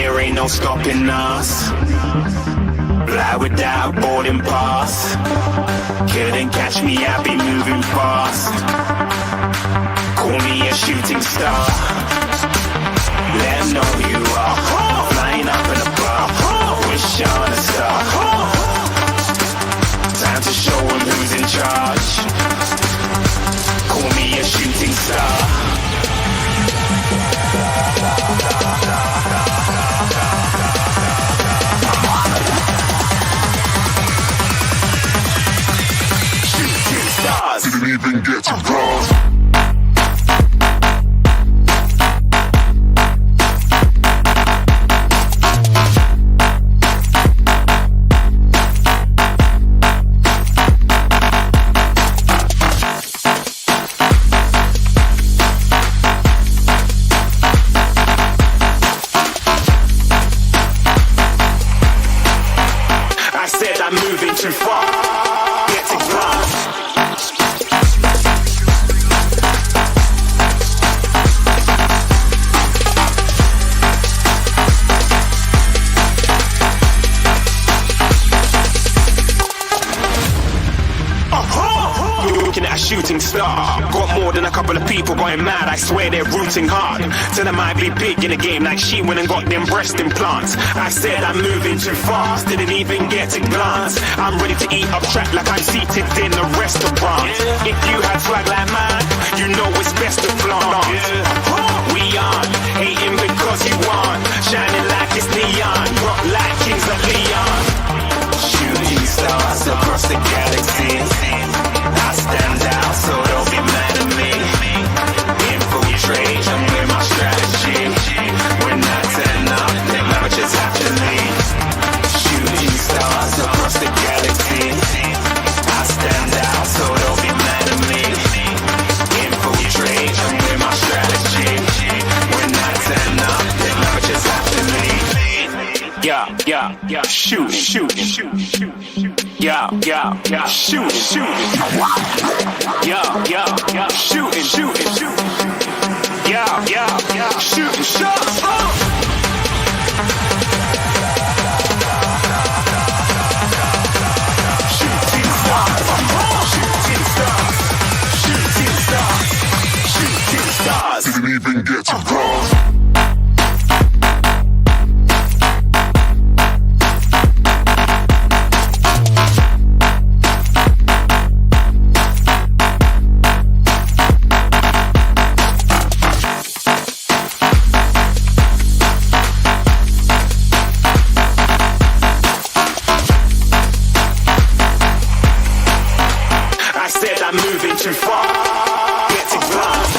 there ain't no stopping us. Fly without boarding pass. Couldn't catch me, I be moving fast. Call me a shooting star. Let 'em know who you are. Flying up in a bar. Wish on a star. Time to show 'em who's in charge. Call me a shooting star. Shooting stars. Didn't even get to cross. Too far, get to glass. Looking at a shooting star. Got more than a couple of people going mad. I swear they're rooting hard. Tell them I be big in the game like she went and got them breast implants. I said I'm moving too fast, didn't even get to glance. I'm ready to eat up track like I'm seated in a restaurant. If you had swag like mine, you know it's best to flaunt. We aren't hating because you aren't shining like it's neon, rock like kings of Leon. Shooting stars across the galaxy. I stand out, so don't be mad at me. Infiltrate, I'm with my strategy. When I turn up, then amateurs have to leave. Shooting stars across the galaxy. I stand out, so don't be mad at me. Infiltrate, I'm with my strategy. When I turn up, then amateurs have to leave. Yeah, shoot, shoot. Yeah, shoot, shoot. Yeah, shooting, shooting. Yeah, shooting shots. Shooting stars. Shooting stars. Shooting stars. Shooting stars. Didn't even get to cross. Moving too far, get to glass.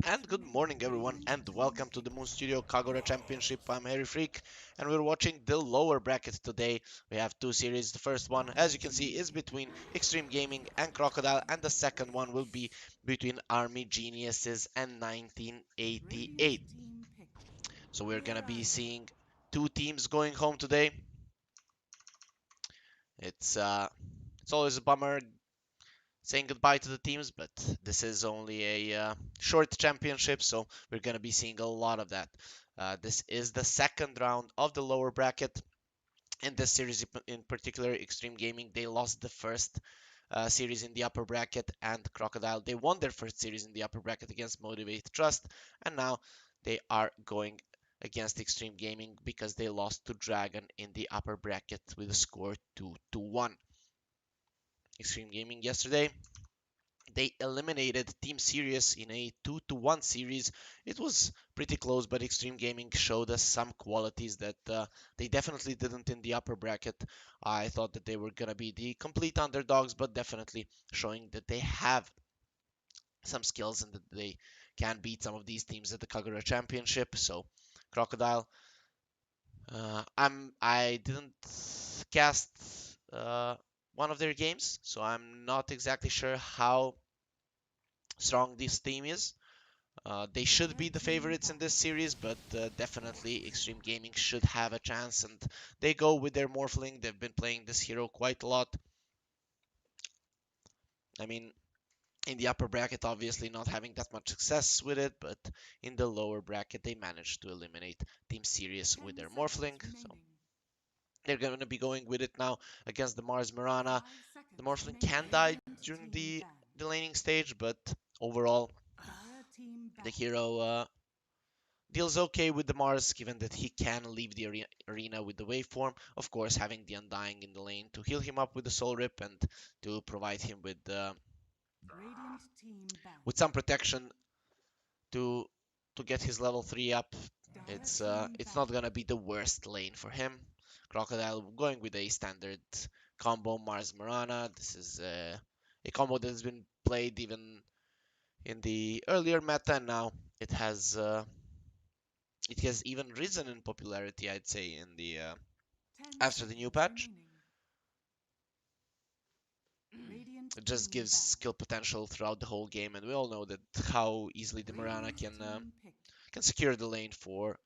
And good morning, everyone, and welcome to the Moon Studio Kagura Championship. I'm Harry Freak, and we're watching the lower brackets today. We have two series. The first one, as you can see, is between Xtreme Gaming and Crocodile, and the second one will be between Army Geniuses and 1988. So we're gonna be seeing two teams going home today. It's always a bummer saying goodbye to the teams, but this is only a short championship, so we're going to be seeing a lot of that. This is the second round of the lower bracket. In this series in particular, Xtreme Gaming, they lost the first series in the upper bracket, and Crocodile, they won their first series in the upper bracket against Motivate Trust, and now they are going against Xtreme Gaming because they lost to Dragon in the upper bracket with a score 2-1. Xtreme Gaming yesterday, they eliminated Team Serious in a 2-1 series. It was pretty close, but Xtreme Gaming showed us some qualities that they definitely didn't in the upper bracket. I thought that they were going to be the complete underdogs, but definitely showing that they have some skills and that they can beat some of these teams at the Kagura Championship. So, Crocodile, I didn't cast one of their games, so I'm not exactly sure how strong this team is. They should be the favorites in this series, but definitely Xtreme Gaming should have a chance, and they go with their Morphling. They've been playing this hero quite a lot. I mean, in the upper bracket, obviously not having that much success with it, but in the lower bracket, they managed to eliminate Team Serious with their Morphling. So they're going to be going with it now against the Mars Mirana. The Morphling can die during the laning stage, but overall, the hero deals okay with the Mars, given that he can leave the arena with the waveform. Of course, having the Undying in the lane to heal him up with the Soul Rip and to provide him with some protection to get his level 3 up. It's not gonna be the worst lane for him. Crocodile going with a standard combo Mars Mirana. This is a combo that has been played even in the earlier meta, and now it has even risen in popularity, I'd say, in the after the new patch. It just gives skill potential throughout the whole game, and we all know that how easily the Mirana can secure the lane for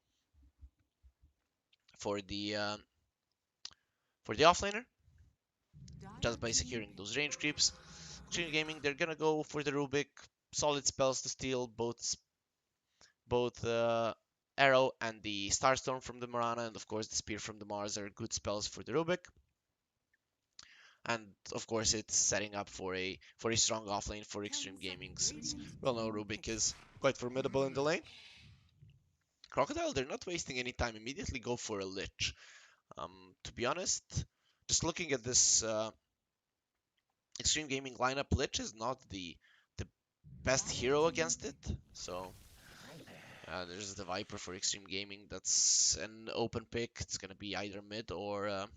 the uh, for the offlaner just by securing those range creeps. Xtreme Gaming, they're gonna go for the Rubik, solid spells to steal both Arrow and the Starstorm from the Mirana, and of course the Spear from the Mars are good spells for the Rubik. And of course, it's setting up for a strong offlane for Xtreme Gaming, since we all know Rubik is quite formidable in the lane. Crocodile, they're not wasting any time. Immediately go for a Lich. To be honest, just looking at this Xtreme Gaming lineup, Lich is not the best hero against it. So there's the Viper for Xtreme Gaming. That's an open pick. It's gonna be either mid or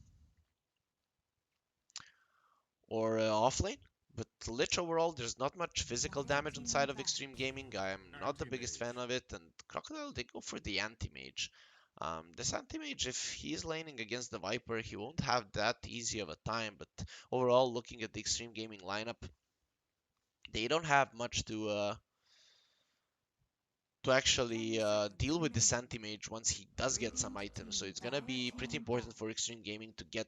offlane. But Lich overall, there's not much physical damage inside of Xtreme Gaming. I am not the biggest fan of it. And Crocodile, they go for the anti-mage. This anti-mage, if he's laning against the Viper, he won't have that easy of a time. But overall, looking at the Xtreme Gaming lineup, they don't have much to actually deal with this anti-mage once he does get some items. So it's gonna be pretty important for Xtreme Gaming to get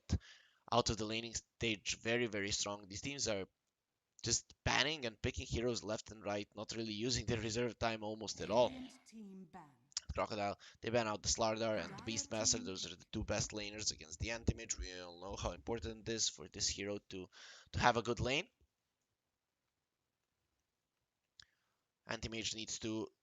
out of the laning stage very, very strong. These teams are just banning and picking heroes left and right, not really using their reserve time almost at all. Crocodile, they ban out the Slardar and the Beastmaster. Those are the two best laners against the Anti-Mage. We all know how important it is for this hero to have a good lane. Anti-Mage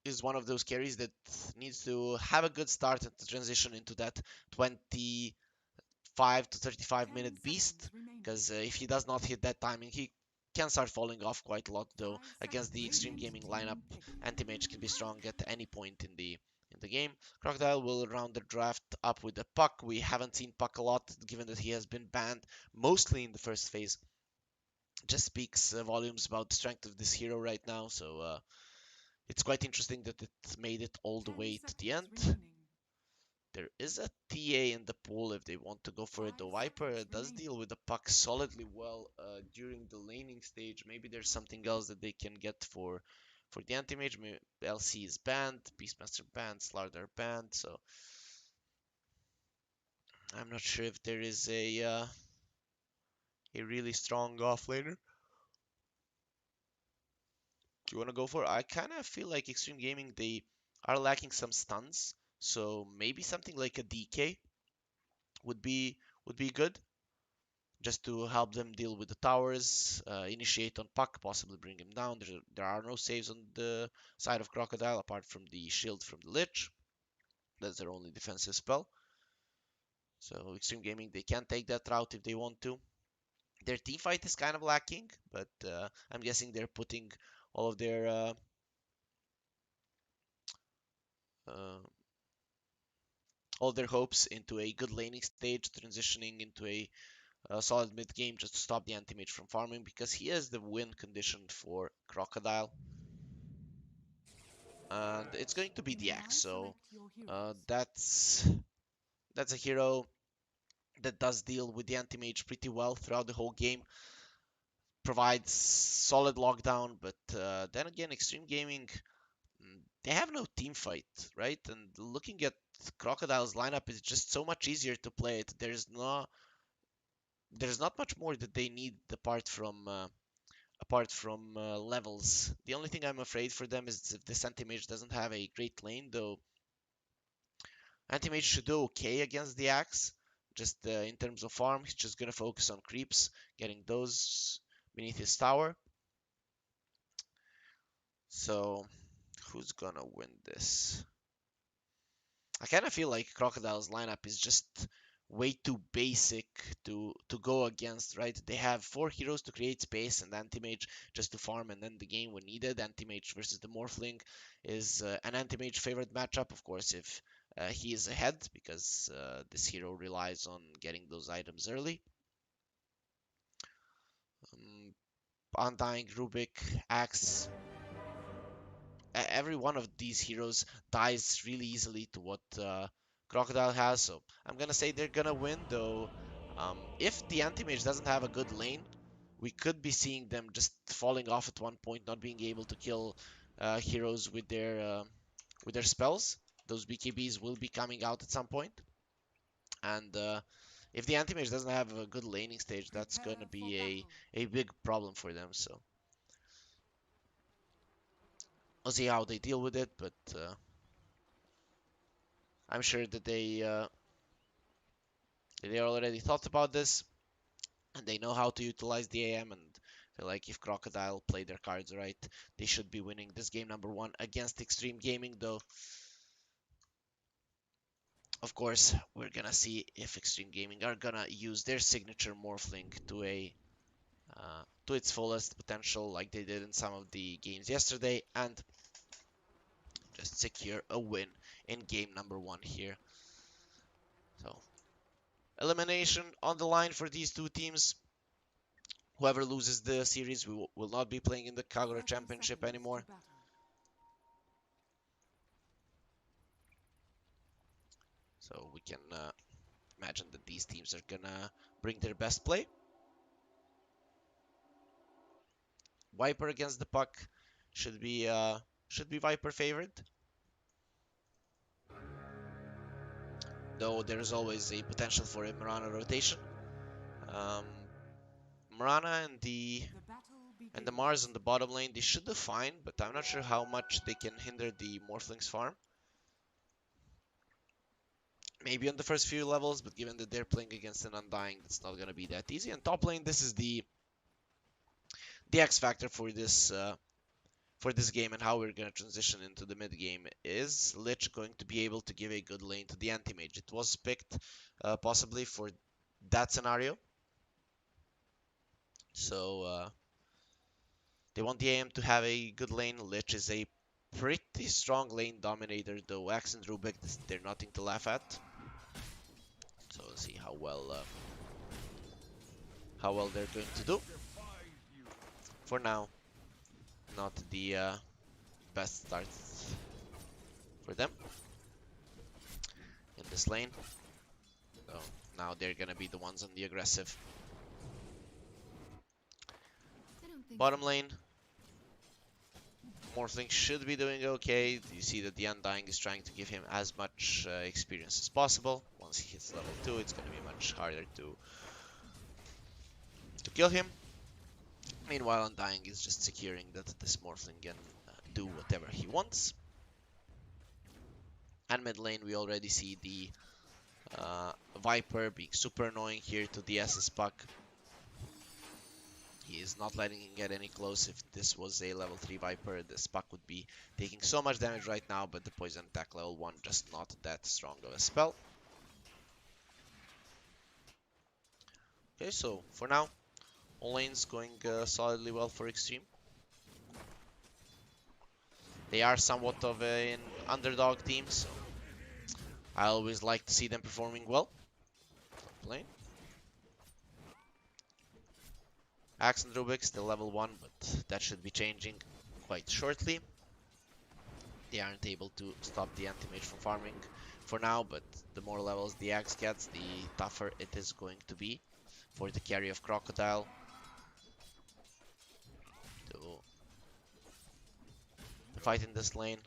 is one of those carries that needs to have a good start and to transition into that 25 to 35 minute beast, because if he does not hit that timing, he can start falling off quite a lot. Though against the Xtreme Gaming lineup, Anti-Mage can be strong at any point in the game. Crocodile will round the draft up with the Puck. We haven't seen Puck a lot, given that he has been banned mostly in the first phase. Just speaks volumes about the strength of this hero right now. So It's quite interesting that it made it all the way to the end. There is a TA in the pool if they want to go for it. The Viper does deal with the puck solidly well during the laning stage. Maybe there's something else that they can get for the anti-mage. LC is banned, Beastmaster banned, Slardar banned, so I'm not sure if there is a really strong offlaner. Do you want to go for it? I kind of feel like Xtreme Gaming, they are lacking some stuns, so maybe something like a DK would be good, just to help them deal with the towers, initiate on puck, possibly bring him down. There are no saves on the side of Crocodile apart from the shield from the Lich. That's their only defensive spell. So Xtreme Gaming, they can take that route if they want to. Their team fight is kind of lacking, but I'm guessing they're putting all of their uh, hopes into a good laning stage, transitioning into a solid mid game just to stop the anti-mage from farming, because he is the win condition for Crocodile. And it's going to be the Axe, so that's a hero that does deal with the anti-mage pretty well throughout the whole game. Provides solid lockdown, but then again, Xtreme Gaming, they have no team fight, right? And looking at Crocodile's lineup is just so much easier to play it. There's not much more that they need apart from levels. The only thing I'm afraid for them is if this anti-mage doesn't have a great lane, though. Anti-mage should do okay against the Axe. Just in terms of farm, he's just gonna focus on creeps, getting those beneath his tower. So, who's gonna win this? I kind of feel like Crocodile's lineup is just way too basic to go against, right? They have 4 heroes to create space and anti-mage just to farm and end the game when needed. Anti-mage versus the Morphling is an anti-mage favorite matchup, of course, if he is ahead, because this hero relies on getting those items early. Undying, Rubik, Axe. Every one of these heroes dies really easily to what Crocodile has, so I'm gonna say they're gonna win, though. If the anti-mage doesn't have a good lane, we could be seeing them just falling off at one point, not being able to kill heroes with their spells. Those BKBs will be coming out at some point, and if the anti-mage doesn't have a good laning stage, that's gonna be a big problem for them. So we'll see how they deal with it, but I'm sure that they already thought about this and they know how to utilize the AM, and feel like if Crocodile play their cards right, they should be winning this game number 1 against Xtreme Gaming, though. Of course, we're gonna see if Xtreme Gaming are gonna use their signature Morphling to its fullest potential, like they did in some of the games yesterday, and just secure a win in game number 1 here. So, elimination on the line for these two teams. Whoever loses the series will not be playing in the Kagura Championship anymore. So we can imagine that these teams are gonna bring their best play. Viper against the puck should be Viper favored. Though there is always a potential for a Marana rotation. Marana and the Mars on the bottom lane, they should do fine, but I'm not sure how much they can hinder the Morphling's farm. Maybe on the first few levels, but given that they're playing against an Undying, that's not going to be that easy. And top lane, this is the X factor for this game, and how we're going to transition into the mid game. Is Lich going to be able to give a good lane to the anti-mage? It was picked possibly for that scenario. So they want the AM to have a good lane. Lich is a pretty strong lane dominator, though Axe and Rubik, they're nothing to laugh at. So we'll see how well they're going to do. For now, not the best start for them in this lane. So now they're gonna be the ones on the aggressive. Bottom lane, Morphling should be doing okay. You see that the Undying is trying to give him as much experience as possible. Once he hits level 2, it's gonna be much harder to kill him. Meanwhile, Undying is just securing that this Morphling can do whatever he wants. And mid lane, we already see the Viper being super annoying here to the SS Puck. He is not letting him get any close. If this was a level 3 Viper, this Puck would be taking so much damage right now, but the poison attack level 1 just not that strong of a spell. Okay, so for now, all lanes going solidly well for Xtreme. They are somewhat of an underdog team, so I always like to see them performing well. Top lane. Axe and Rubik still level 1, but that should be changing quite shortly. They aren't able to stop the anti-mage from farming for now, but the more levels the Axe gets, the tougher it is going to be for the carry of Crocodile to fight in this lane.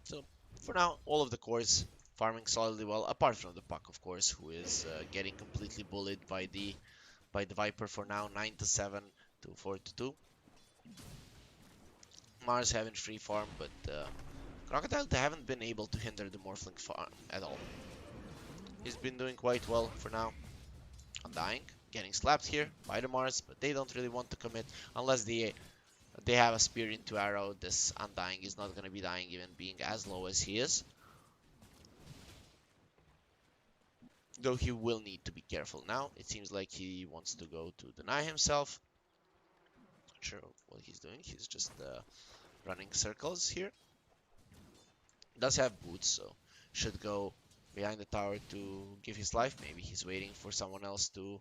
So for now, all of the cores farming solidly well, apart from the Puck, of course, who is getting completely bullied by the Viper for now. 9-7 to 4-2. Mars having free farm, but Crocodile, they haven't been able to hinder the Morphling farm at all. He's been doing quite well for now. Undying, getting slapped here by the Mars, but they don't really want to commit unless they have a spear into arrow. This Undying is not going to be dying, even being as low as he is. Though he will need to be careful now. It seems like he wants to go to deny himself. Not sure what he's doing. He's just running circles here. Does have boots, so should go behind the tower to give his life. Maybe he's waiting for someone else to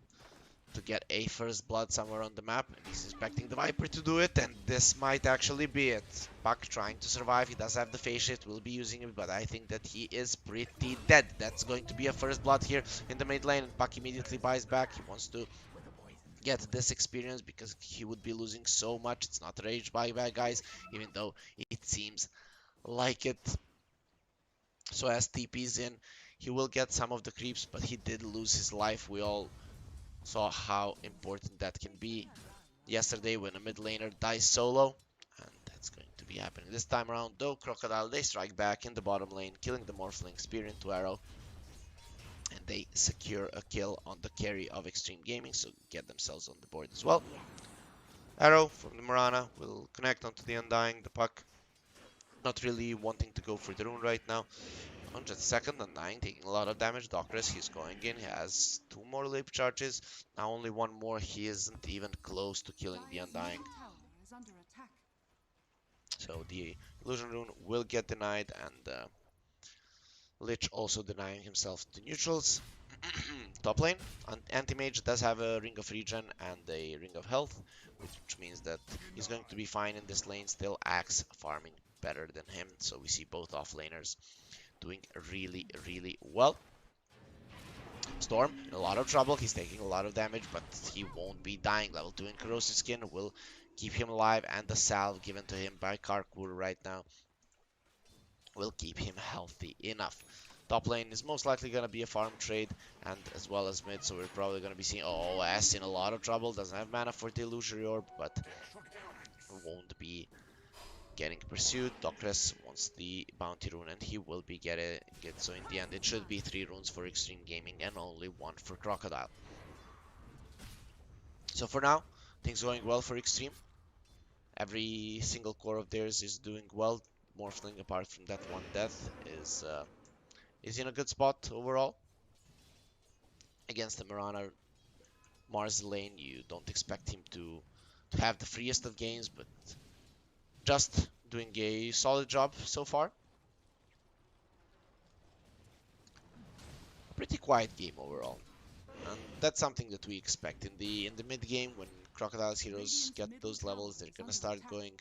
get a first blood somewhere on the map. Maybe he's expecting the Viper to do it, and this might actually be it. Puck trying to survive. He does have the phase shift, will be using it, but I think that he is pretty dead. That's going to be a first blood here in the mid lane, and Puck immediately buys back. He wants to get this experience because he would be losing so much. It's not a rage buyback, guys, even though it seems like it. So as TP's in, he will get some of the creeps, but he did lose his life. We all saw how important that can be yesterday when a mid laner dies solo, and that's going to be happening this time around. Though Crocodile, they strike back in the bottom lane, killing the Morphling, spear into arrow, and they secure a kill on the carry of Xtreme Gaming, so get themselves on the board as well. Arrow from the Mirana will connect onto the Undying. The Puck not really wanting to go for the rune right now. 102nd Undying, taking a lot of damage. Doctoress, he's going in. He has 2 more lip charges. Now only 1 more. He isn't even close to killing the Undying. So the Illusion Rune will get denied, and Lich also denying himself to neutrals. Top lane, Anti-Mage does have a Ring of Regen and a Ring of Health, which means that he's going to be fine in this lane. Still Axe farming better than him, so we see both offlaners doing really, really well. Storm in a lot of trouble. He's taking a lot of damage, but he won't be dying. Level 2 in Corrosive Skin will keep him alive, and the salve given to him by Karkur right now will keep him healthy enough. Top lane is most likely going to be a farm trade, and as well as mid, so we're probably going to be seeing S in a lot of trouble. Doesn't have mana for the Illusory Orb, but won't be getting pursued. Doctress wants the bounty rune, and he will be get it. So in the end, it should be 3 runes for Xtreme Gaming and only 1 for Crocodile. So for now, things going well for Xtreme. Every single core of theirs is doing well. Morphling, apart from that 1 death, is in a good spot overall. Against the Mirana Mars lane, you don't expect him to have the freest of games, but just doing a solid job so far. A pretty quiet game overall, and that's something that we expect in the mid game when Crocodile's heroes get those levels, they're gonna start going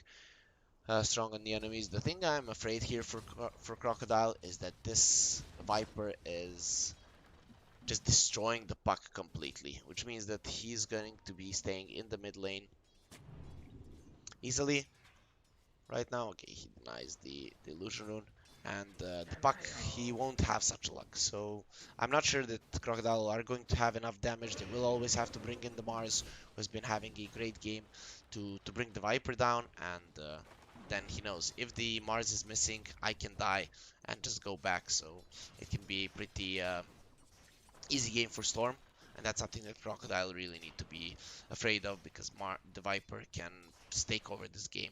strong on the enemies. The thing I'm afraid here for Crocodile is that this Viper is just destroying the puck completely, which means that he's going to be staying in the mid lane easily. Right now, okay, he denies the illusion rune, and the puck, he won't have such luck. So I'm not sure that Crocodile are going to have enough damage. They will always have to bring in the Mars, who has been having a great game, to bring the Viper down, and then he knows if the Mars is missing, I can die and just go back. So it can be a pretty easy game for Storm, and that's something that Crocodile really need to be afraid of, because the Viper can take over this game.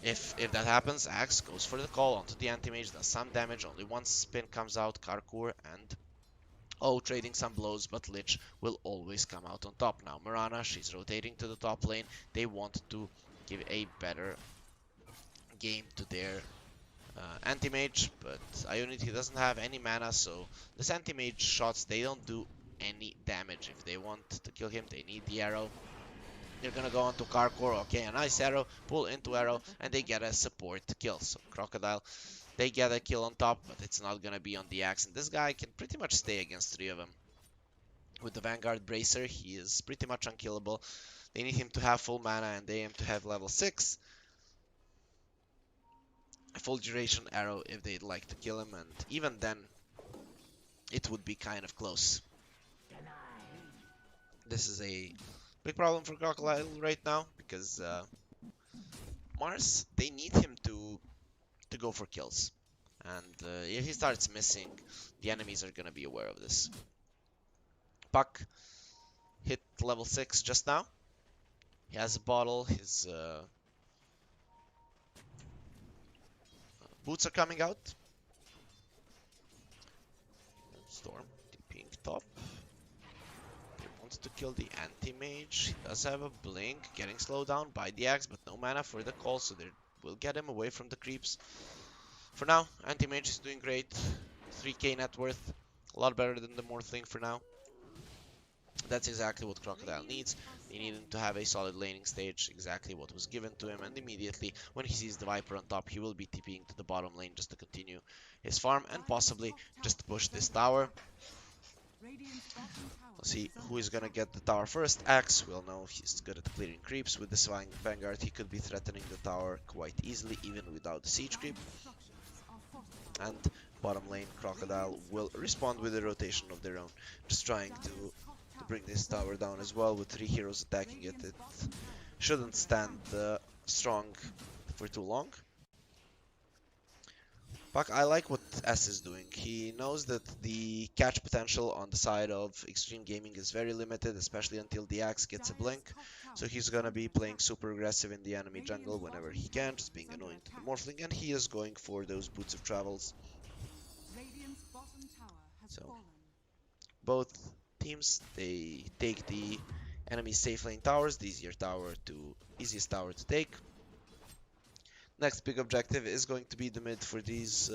If that happens, Axe goes for the call onto the anti-mage, does some damage, only one spin comes out, Karkur, and trading some blows, but Lich will always come out on top. Now Mirana, she's rotating to the top lane. They want to give a better game to their anti-mage, but Ionity doesn't have any mana, so this anti-mage shots, they don't do any damage. If they want to kill him, they need the arrow. They're gonna go onto Karkur. Okay, a nice arrow, pull into arrow, and they get a support kill. So Crocodile, they get a kill on top, but it's not gonna be on the Axe. And this guy can pretty much stay against 3 of them. With the Vanguard Bracer, he is pretty much unkillable. They need him to have full mana, and they aim to have level 6. A full duration arrow if they'd like to kill him, and even then, it would be kind of close. This is a big problem for Crocodile right now, because Mars, they need him to go for kills. And if he starts missing, the enemies are going to be aware of this. Puck hit level 6 just now. He has a bottle, his boots are coming out. Storm, TPing top. To kill the anti-mage. He does have a blink, getting slowed down by the Axe, but no mana for the call, so they will get him away from the creeps. For now, anti-mage is doing great. 3k net worth, a lot better than the Morphling for now. That's exactly what Crocodile needs. He needed him to have a solid laning stage, exactly what was given to him, and immediately when he sees the Viper on top, he will be TPing to the bottom lane just to continue his farm and possibly just push this tower. Let's see who is gonna get the tower first. Axe, we'll know he's good at clearing creeps. With this Vanguard, he could be threatening the tower quite easily, even without the siege creep. And bottom lane, Crocodile will respond with a rotation of their own, just trying to bring this tower down as well. With 3 heroes attacking it, it shouldn't stand strong for too long. Puck, I like what S is doing. He knows that the catch potential on the side of Xtreme Gaming is very limited, especially until the Axe gets a blink. So he's gonna be playing super aggressive in the enemy jungle whenever he can, just being annoying to the Morphling, and he is going for those Boots of Travels. So both teams, they take the enemy safe lane towers, the easiest tower to take. Next big objective is going to be the mid for these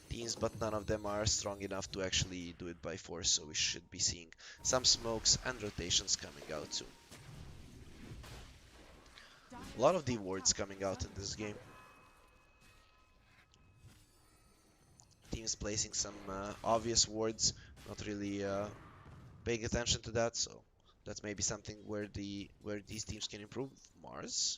teams, but none of them are strong enough to actually do it by force, so we should be seeing some smokes and rotations coming out soon. A lot of D wards coming out in this game. Teams placing some obvious wards, not really paying attention to that, so that's maybe something where these teams can improve. Mars,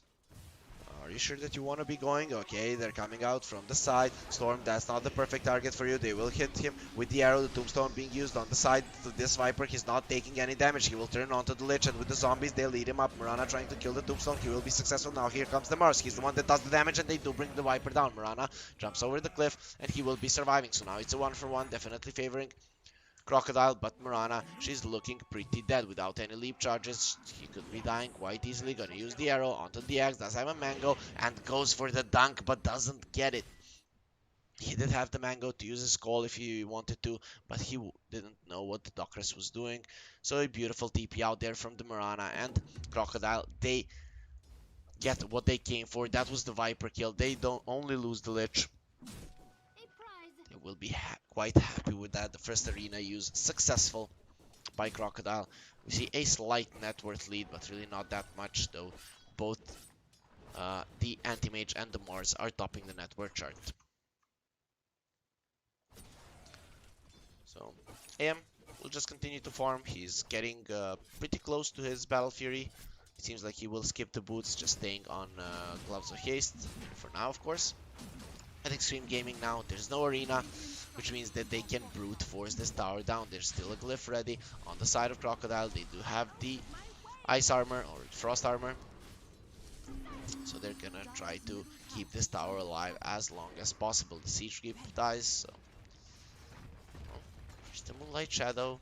are you sure that you want to be going? Okay, they're coming out from the side. Storm, that's not the perfect target for you. They will hit him with the arrow. The tombstone being used on the side. This Viper, he's not taking any damage. He will turn onto the Lich, and with the zombies, they lead him up. Mirana trying to kill the tombstone. He will be successful. Now here comes the Mars. He's the one that does the damage, and they do bring the Viper down. Mirana jumps over the cliff, and he will be surviving. So now it's a 1-for-1, definitely favoring Crocodile, but Mirana, she's looking pretty dead without any leap charges. He could be dying quite easily. Gonna use the arrow onto the Axe, does have a mango, and goes for the dunk, but doesn't get it. He did have the mango to use his call if he wanted to, but he didn't know what the Dockress was doing. So a beautiful TP out there from the Mirana, and Crocodile, they get what they came for. That was the Viper kill. They don't only lose the Lich. They will be quite happy with that. The first arena use successful. by Crocodile. We see a slight net worth lead, but really not that much, though both the Anti-Mage and the Mars are topping the net worth chart. So, AM will just continue to farm. He's getting pretty close to his Battle Fury. It seems like he will skip the boots, just staying on Gloves of Haste for now, of course. At Xtreme Gaming now, there's no arena, which means that they can brute force this tower down. There's still a glyph ready on the side of Crocodile. They do have the ice armor or frost armor, so they're gonna try to keep this tower alive as long as possible. The siege creep dies, so there's the Moonlight Shadow.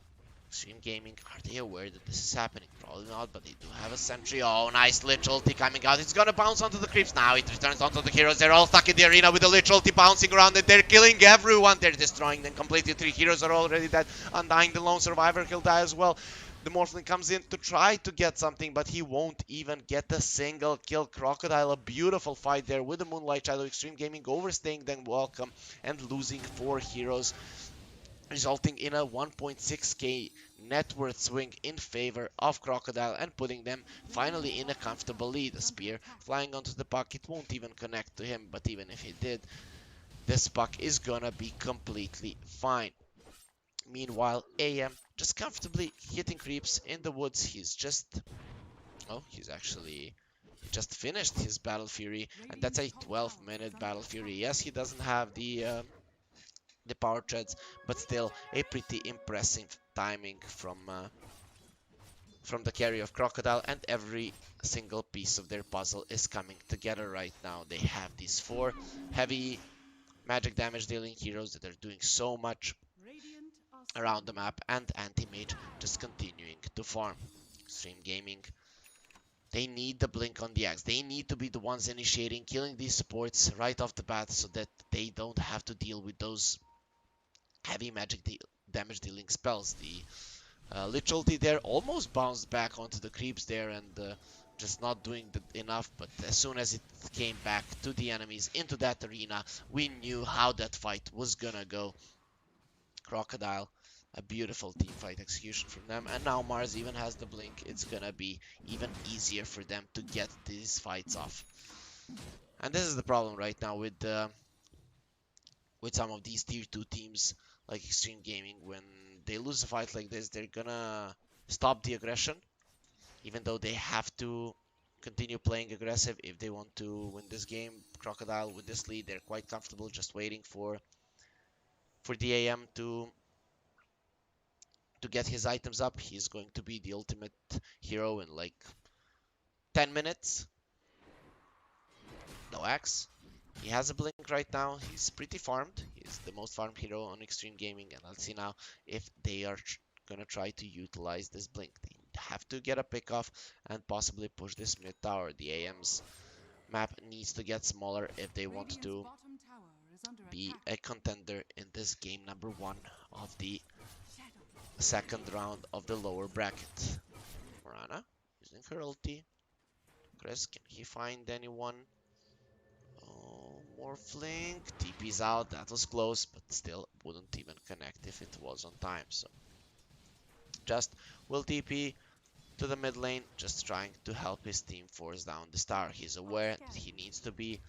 Xtreme Gaming, are they aware that this is happening? Probably not, but they do have a sentry. Oh, nice Lich ulti coming out. It's gonna bounce onto the creeps now. It returns onto the heroes. They're all stuck in the arena with the Lich ulti bouncing around and they're killing everyone. They're destroying them completely. 3 heroes are already dead. Undying, the lone survivor, he'll die as well. The Morphling comes in to try to get something, but he won't even get a single kill. Crocodile, a beautiful fight there with the Moonlight Shadow. Xtreme Gaming overstaying then welcome and losing 4 heroes, resulting in a 1.6k net worth swing in favor of Crocodile and putting them finally in a comfortable lead. A spear flying onto the puck, it won't even connect to him, but even if it did, this puck is gonna be completely fine. Meanwhile, AM just comfortably hitting creeps in the woods. He's just... oh, he just finished his Battle Fury, and that's a 12-minute Battle Fury. Yes, he doesn't have the power treads, but still a pretty impressive timing from the carry of Crocodile, and every single piece of their puzzle is coming together right now. They have these 4 heavy magic damage dealing heroes that are doing so much around the map, and Anti-Mage just continuing to farm. Xtreme Gaming, they need the blink on the axe. They need to be the ones initiating, killing these supports right off the bat so that they don't have to deal with those heavy magic damage dealing spells. The Lich ulti there almost bounced back onto the creeps there and just not doing enough, but as soon as it came back to the enemies into that arena, we knew how that fight was gonna go. Crocodile, a beautiful team fight execution from them, and now Mars even has the blink. It's gonna be even easier for them to get these fights off. And this is the problem right now with some of these tier 2 teams like Xtreme Gaming. When they lose a fight like this, they're gonna stop the aggression, even though they have to continue playing aggressive if they want to win this game. Crocodile with this lead, they're quite comfortable just waiting for the AM to get his items up. He's going to be the ultimate hero in like 10 minutes. No axe. He has a blink right now. He's pretty farmed. He's the most farmed hero on Xtreme Gaming. And let's see now if they are gonna try to utilize this blink. They have to get a pick off and possibly push this mid tower. The AM's map needs to get smaller if they want to be a contender in this game number 1 of the second round of the lower bracket. Morana using her ulti. Chris, can he find anyone? Morphling, TP's out, that was close, but still wouldn't even connect if it was on time. So just will TP to the mid lane, just trying to help his team force down the star. He's aware that he needs to be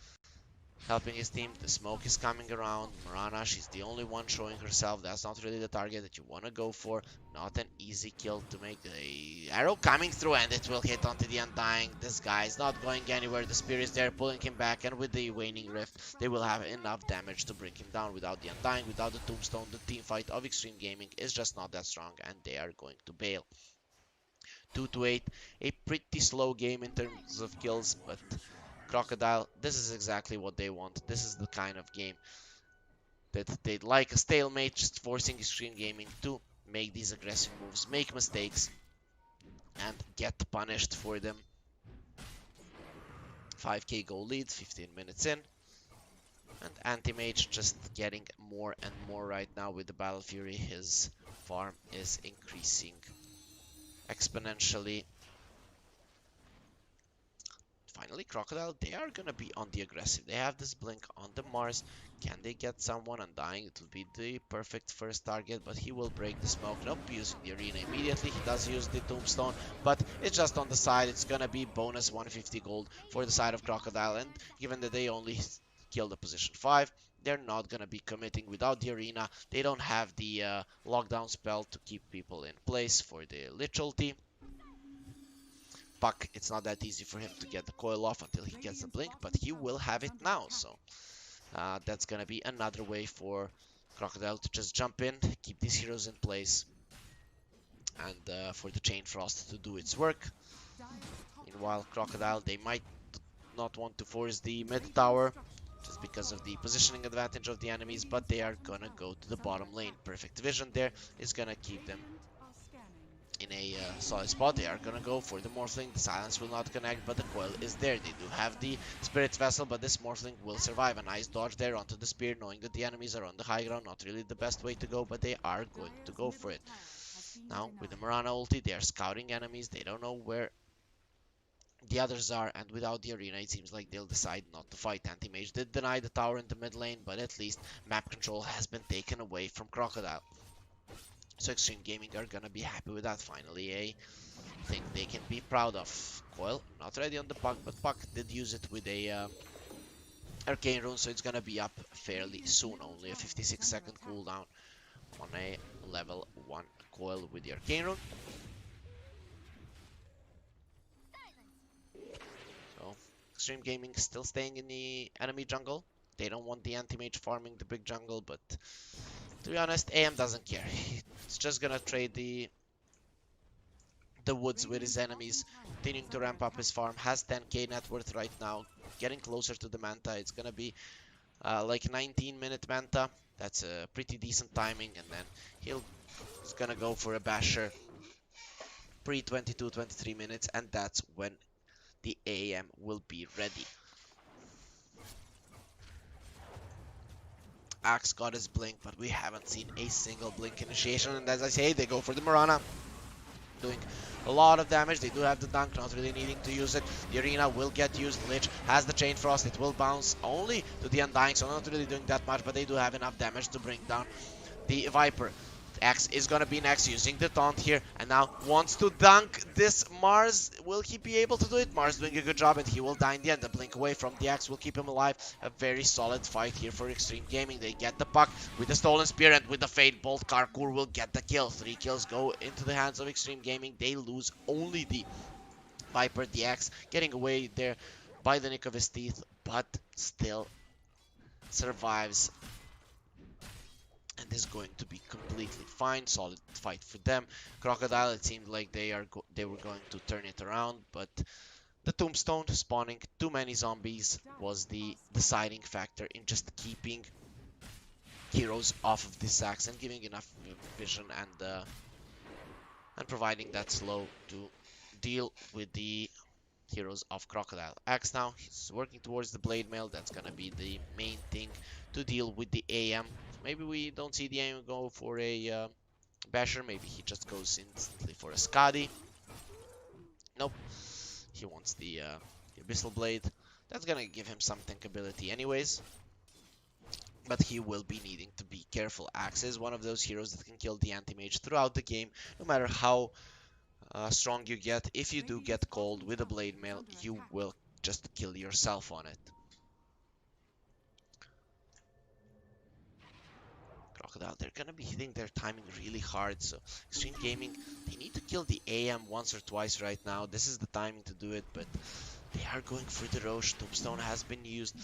helping his team. The smoke is coming around. Morana, she's the only one showing herself. That's not really the target that you want to go for. Not an easy kill to make. A arrow coming through and it will hit onto the Undying. This guy is not going anywhere. The spear is there pulling him back, and with the waning rift they will have enough damage to bring him down. Without the Undying, without the tombstone, the team fight of Xtreme Gaming is just not that strong and they are going to bail. 2-8, a pretty slow game in terms of kills, but Crocodile, this is exactly what they want. This is the kind of game that they'd like. A stalemate, just forcing Xtreme Gaming to make these aggressive moves, make mistakes, and get punished for them. 5k goal lead, 15 minutes in. And Anti-Mage just getting more and more right now with the Battle Fury. His farm is increasing exponentially. finally, Crocodile, they are gonna be on the aggressive. They have this blink on the Mars. Can they get someone undying? It will be the perfect first target, but he will break the smoke. Nope, using the arena immediately. He does use the tombstone, but it's just on the side. It's gonna be bonus 150 gold for the side of Crocodile, and given that they only killed the position 5, they're not gonna be committing without the arena. They don't have the lockdown spell to keep people in place for the lich ulti. Puck, it's not that easy for him to get the coil off until he gets the blink, but he will have it now, so that's gonna be another way for Crocodile to just jump in, keep these heroes in place, and for the Chain Frost to do its work. Meanwhile, Crocodile, they might not want to force the mid tower just because of the positioning advantage of the enemies, but they are gonna go to the bottom lane. Perfect vision there is gonna keep them in a solid spot. They are gonna go for the Morphling. The silence will not connect, but the coil is there. They do have the Spirit's Vessel, but this Morphling will survive. A nice dodge there onto the spear, knowing that the enemies are on the high ground. Not really the best way to go, but they are going to go for it. Now, with the Mirana ulti, they are scouting enemies. They don't know where the others are, and without the arena, it seems like they'll decide not to fight. Anti-Mage did deny the tower in the mid lane, but at least map control has been taken away from Crocodile. So Xtreme Gaming are gonna be happy with that. Finally, a thing they can be proud of. Coil, not ready on the Puck, but Puck did use it with a Arcane Rune, so it's gonna be up fairly soon. Only a 56-second cooldown on a level 1 Coil with the Arcane Rune. So, Xtreme Gaming still staying in the enemy jungle. They don't want the anti-mage farming the big jungle, but to be honest, AM doesn't care. He's just gonna trade the woods with his enemies, continuing to ramp up his farm. Has 10k net worth right now, getting closer to the Manta. It's gonna be like 19-minute Manta. That's a pretty decent timing, and then he's gonna go for a basher pre 22-23 minutes, and that's when the AM will be ready. Axe got his blink, but we haven't seen a single blink initiation, and as I say, they go for the Mirana, doing a lot of damage. They do have the dunk, not really needing to use it. The arena will get used. Lich has the Chain Frost. It will bounce only to the Undying, so not really doing that much, but they do have enough damage to bring down the Viper. X is gonna be next, using the taunt here, and now wants to dunk this Mars. Will he be able to do it? Mars doing a good job, and he will die in the end. The blink away from the X will keep him alive. A very solid fight here for Xtreme Gaming. They get the Puck with the Stolen Spear, and with the Fade Bolt, Karkur will get the kill. 3 kills go into the hands of Xtreme Gaming. They lose only the Viper. The X getting away there by the nick of his teeth, but still survives and is going to be completely fine. Solid fight for them. Crocodile, it seemed like they were going to turn it around, but the Tombstone spawning too many zombies was the deciding factor in just keeping heroes off of this axe and giving enough vision and providing that slow to deal with the heroes of Crocodile. Axe now, he's working towards the Blade Mail. That's gonna be the main thing to deal with the AM. Maybe we don't see the AM go for a basher. Maybe he just goes instantly for a Skadi. Nope. He wants the Abyssal Blade. That's gonna give him some tankability anyways. But he will be needing to be careful. Axe is one of those heroes that can kill the anti-mage throughout the game, no matter how strong you get. If you do get cold with a Blade Mail, you will just kill yourself on it. Crocodile, they're gonna be hitting their timing really hard, so Xtreme Gaming, they need to kill the AM once or twice right now. This is the timing to do it, but they are going for the Roche. Tombstone has been used.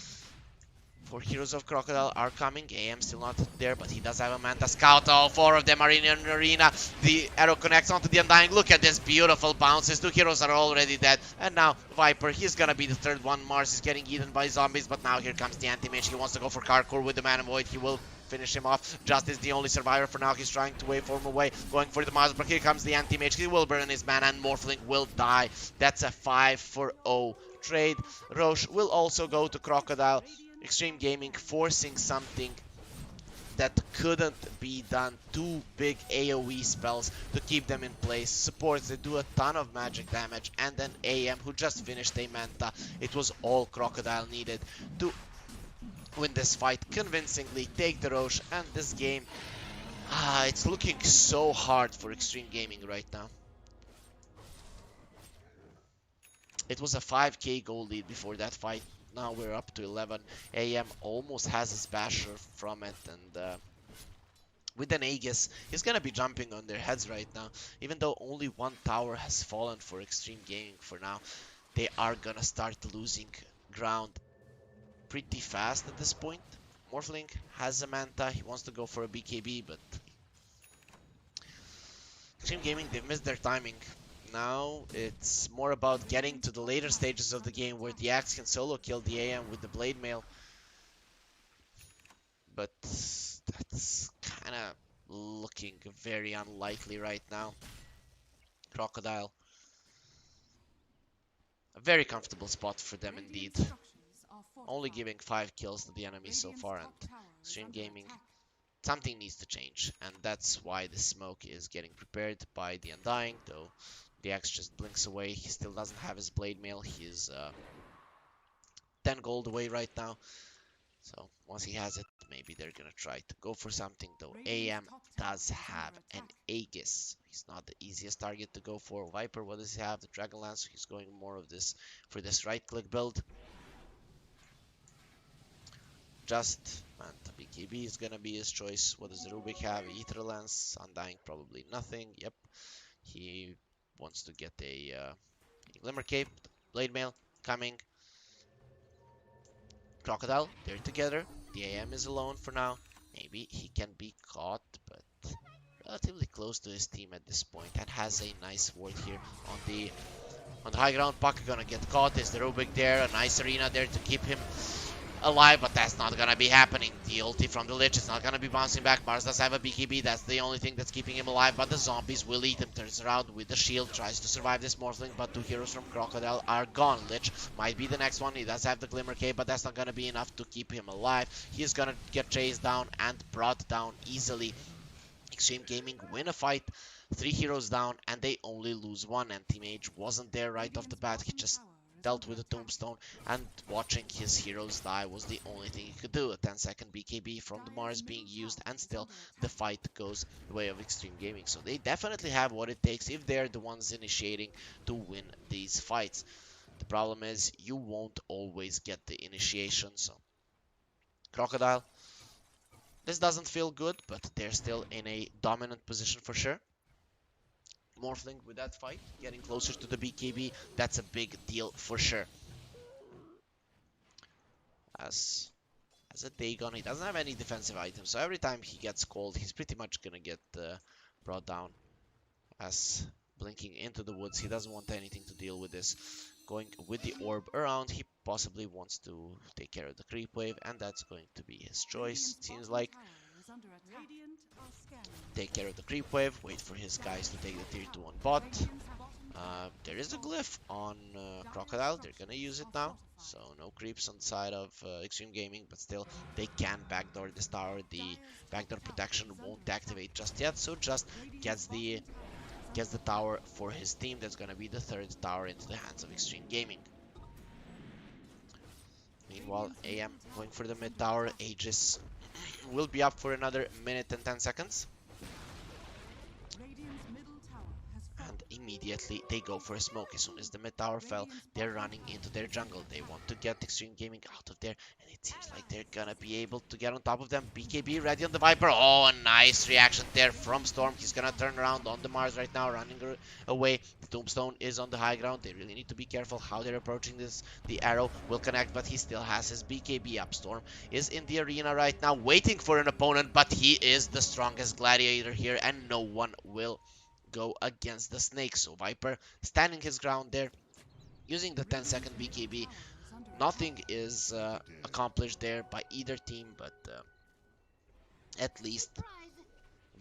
4 heroes of Crocodile are coming. AM still not there, but he does have a Manta Scout. All 4 of them are in an arena. The arrow connects onto the Undying. Look at this beautiful bounces. 2 heroes are already dead. And now Viper, he's gonna be the third one. Mars is getting eaten by zombies, but now here comes the anti-mage. He wants to go for Karkur with the Man of Void. He will finish him off. Just is the only survivor for now. He's trying to waveform away, going for the Mars, but here comes the anti-mage. He will burn his mana, and Morphling will die. That's a 5-for-0 trade. Roche will also go to Crocodile. Xtreme Gaming forcing something that couldn't be done. 2 big AoE spells to keep them in place. Supports, they do a ton of magic damage. And then AM, who just finished a Manta. It was all Crocodile needed to win this fight convincingly, take the Roche, and this game, it's looking so hard for Xtreme Gaming right now. It was a 5k goal lead before that fight. Now we're up to 11. AM almost has his basher from it, and with an Aegis, he's gonna be jumping on their heads right now. Even though only one tower has fallen for Xtreme Gaming for now, they are gonna start losing ground pretty fast at this point. Morphling has a Manta, he wants to go for a BKB, but Xtreme Gaming, they've missed their timing. Now it's more about getting to the later stages of the game where the Axe can solo kill the AM with the Blade Mail. But that's kind of looking very unlikely right now. Crocodile. A very comfortable spot for them indeed. Only giving 5 kills to the enemy so far, and Xtreme Gaming, something needs to change, and that's why the smoke is getting prepared by the Undying, though the Axe just blinks away. He still doesn't have his Blade Mail. He is 10 gold away right now. So once he has it, maybe they're gonna try to go for something, though AM does have an Aegis. He's not the easiest target to go for. Viper, what does he have? The Dragonlance, so he's going more of this for this right-click build. Just Manta BKB is gonna be his choice. What does the Rubik have? Ether Lance, Undying, probably nothing. Yep, he wants to get a Glimmer Cape, Blade Mail coming. Crocodile, they're together. The AM is alone for now. Maybe he can be caught, but relatively close to his team at this point, and has a nice ward here on the high ground. Puck gonna get caught. Is the Rubik there? A nice arena there to keep him alive, but that's not gonna be happening. The ulti from the Lich is not gonna be bouncing back. Mars does have a BKB. That's the only thing that's keeping him alive, but the zombies will eat him. Turns around with the shield, tries to survive this Morphling, but 2 heroes from Crocodile are gone. Lich might be the next one. He does have the Glimmer Cape, but that's not gonna be enough to keep him alive. He is gonna get chased down and brought down easily. Xtreme Gaming win a fight, 3 heroes down, and they only lose 1. Anti-Mage wasn't there right off the bat. He just dealt with a tombstone, and watching his heroes die was the only thing he could do. A 10-second BKB from the Mars being used, and still the fight goes the way of Xtreme Gaming. So they definitely have what it takes if they're the ones initiating to win these fights. The problem is you won't always get the initiation. So Crocodile, this doesn't feel good, but they're still in a dominant position for sure. Morphling with that fight, getting closer to the BKB, that's a big deal for sure. As a Dagon, he doesn't have any defensive items, so every time he gets called, he's pretty much gonna get brought down. As blinking into the woods, he doesn't want anything to deal with this. Going with the orb around, he possibly wants to take care of the creep wave, and that's going to be his choice, it seems like. Take care of the creep wave, wait for his guys to take the tier 2 on bot. There is a glyph on Crocodile, they're gonna use it now. So no creeps on the side of Xtreme Gaming, but still they can backdoor this tower. The backdoor protection won't activate just yet, so just gets the tower for his team. That's gonna be the 3rd tower into the hands of Xtreme Gaming. Meanwhile, AM going for the mid tower. Aegis will be up for another minute and 10 seconds. And immediately they go for a smoke. As soon as the mid tower fell, they're running into their jungle. They want to get Xtreme Gaming out of there, and it seems like they're gonna be able to get on top of them. BKB ready on the Viper. Oh, a nice reaction there from Storm. He's gonna turn around on the Mars right now, running away. The Tombstone is on the high ground. They really need to be careful how they're approaching this. The arrow will connect, but he still has his BKB up. Storm is in the arena right now, waiting for an opponent, but he is the strongest gladiator here, and no one will go against the snake. So Viper standing his ground there, using the 10-second BKB. Nothing is accomplished there by either team, but at least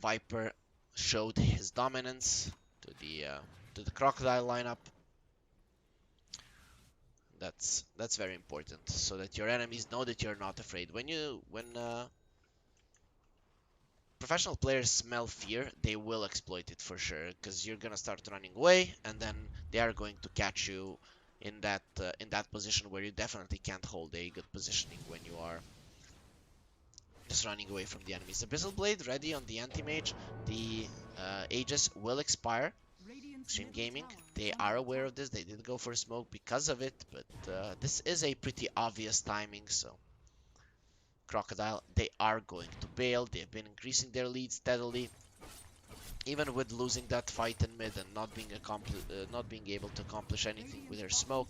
Viper showed his dominance to the Crocodile lineup. That's very important, so that your enemies know that you're not afraid. When professional players smell fear, they will exploit it for sure, because you're gonna start running away, and then they are going to catch you in that position where you definitely can't hold a good positioning when you are just running away from the enemies. Abyssal Blade ready on the anti-mage. The Aegis will expire. Xtreme Gaming, they are aware of this. They did go for a smoke because of it, but this is a pretty obvious timing, so Crocodile, they are going to bail. They've been increasing their lead steadily. Even with losing that fight in mid and not being able to accomplish anything with their smoke,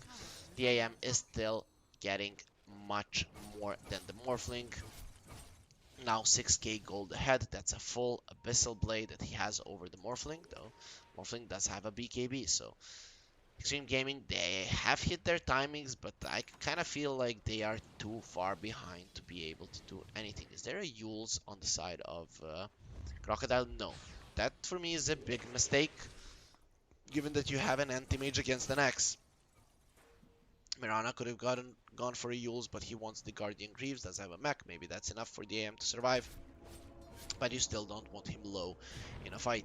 the AM is still getting much more than the Morphling. Now 6k gold ahead. That's a full Abyssal Blade that he has over the Morphling, though Morphling does have a BKB, so Xtreme Gaming, they have hit their timings, but I kind of feel like they are too far behind to be able to do anything. Is there a Yules on the side of Crocodile? No. That for me is a big mistake, given that you have an anti-mage against an X. Mirana could have gone for a Yules, but he wants the Guardian Greaves, does have a mech. Maybe that's enough for the AM to survive, but you still don't want him low in a fight.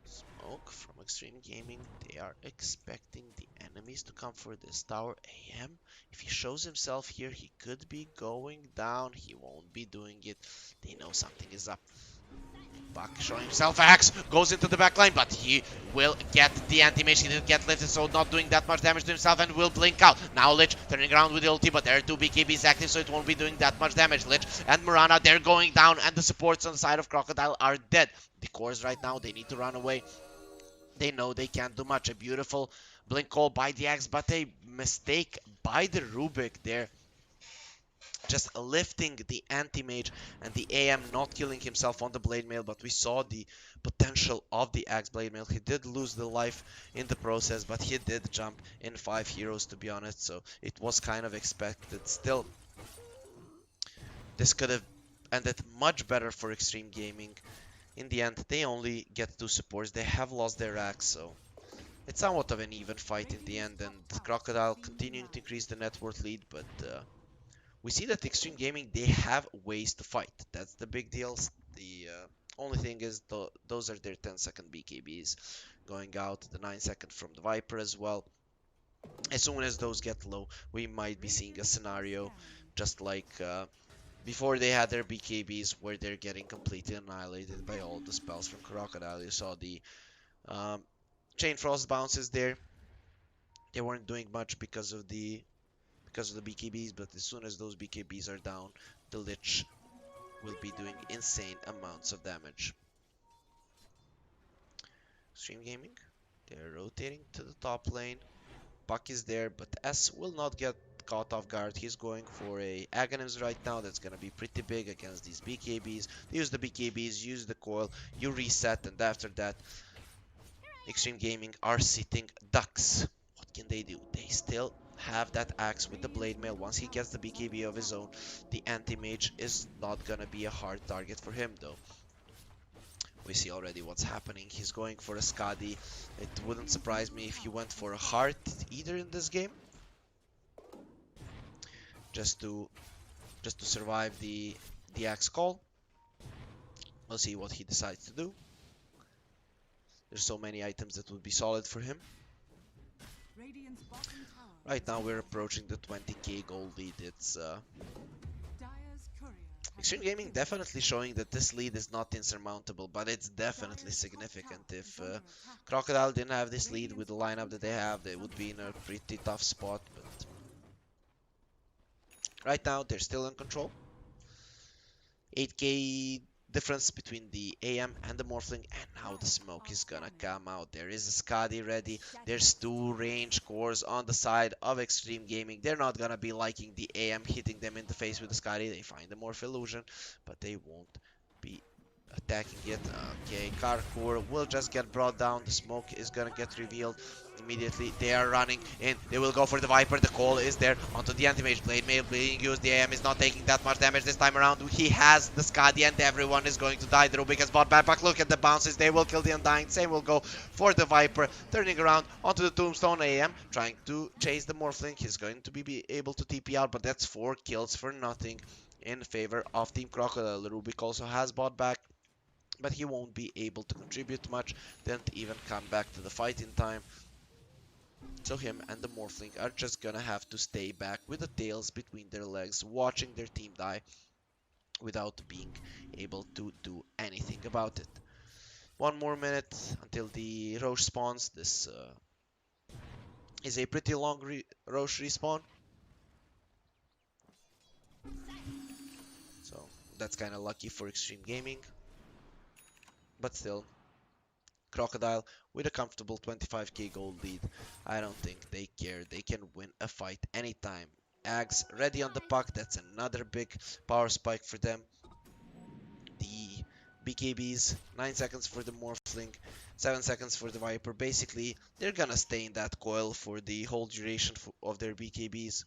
Smoke from Xtreme Gaming. They are expecting the enemies to come for this tower. AM, if he shows himself here, he could be going down. He won't be doing it. They know something is up. Buck showing himself, Axe goes into the back line, but he will get the anti-mage. He didn't get lifted, so not doing that much damage to himself, and will blink out. Now Lich turning around with the ulti, but there are two BKBs active, so it won't be doing that much damage. Lich and Murana, they're going down, and the supports on the side of Crocodile are dead. The cores right now, they need to run away. They know they can't do much. A beautiful blink call by the Axe, but a mistake by the Rubik there. Just lifting the anti-mage and the AM not killing himself on the blade mail, but we saw the potential of the Axe blade mail. He did lose the life in the process, but he did jump in 5 heroes, to be honest, so it was kind of expected. Still, this could have ended much better for Xtreme Gaming. In the end, they only get 2 supports. They have lost their Axe, so it's somewhat of an even fight in the end, and Crocodile continuing to increase the net worth lead, but we see that Xtreme Gaming, they have ways to fight. That's the big deal. The only thing is those are their 10-second BKBs going out, the 9-second from the Viper as well. As soon as those get low, we might be seeing a scenario just like before they had their BKBs, where they're getting completely annihilated by all the spells from Crocodile. You saw the Chain Frost bounces there. They weren't doing much because of the BKBs, but as soon as those BKBs are down, the Lich will be doing insane amounts of damage. Xtreme Gaming, they're rotating to the top lane. Buck is there, but S will not get caught off guard. He's going for a Aghanims right now. That's going to be pretty big against these BKBs. They use the BKBs, use the coil, you reset, and after that, Xtreme Gaming are sitting ducks. What can they do? They still have that Axe with the blade mail. Once he gets the BKB of his own, the anti-mage is not gonna be a hard target for him, though. We see already what's happening. He's going for a Skadi. It wouldn't surprise me if he went for a heart either in this game, just to survive the Axe call. We'll see what he decides to do. There's so many items that would be solid for him. Right now we're approaching the 20k gold lead. It's Xtreme Gaming definitely showing that this lead is not insurmountable, but it's definitely significant. If Crocodile didn't have this lead with the lineup that they have, they would be in a pretty tough spot. But right now they're still in control. 8k difference between the AM and the Morphling, and now the smoke is gonna come out. There is a Skadi ready. There's 2 range cores on the side of Xtreme Gaming. They're not gonna be liking the AM hitting them in the face with the Skadi. They find the Morph Illusion, but they won't be attacking it. Okay, Karkur will just get brought down. The smoke is gonna get revealed immediately. They are running in. They will go for the Viper. The call is there onto the anti-mage. Blade mail being used. The AM is not taking that much damage this time around. He has the Skadi and everyone is going to die. The Rubik has bought back. Look at the bounces. They will kill the Undying. Same will go for the Viper. Turning around onto the Tombstone. AM trying to chase the Morphling. He's going to be able to TP out, but that's 4 kills for nothing. in favor of Team Crocodile. Rubik also has bought back, but he won't be able to contribute much. Didn't even come back to the fight in time. So him and the Morphling are just gonna have to stay back with the tails between their legs, watching their team die without being able to do anything about it. 1 more minute until the Roche spawns. This is a pretty long Roche respawn. So that's kind of lucky for Xtreme Gaming. But still, Crocodile with a comfortable 25k gold lead. I don't think they care. They can win a fight anytime. Ags ready on the puck. That's another big power spike for them. The BKBs, 9 seconds for the Morphling, 7 seconds for the Viper. Basically, they're gonna stay in that coil for the whole duration of their BKBs.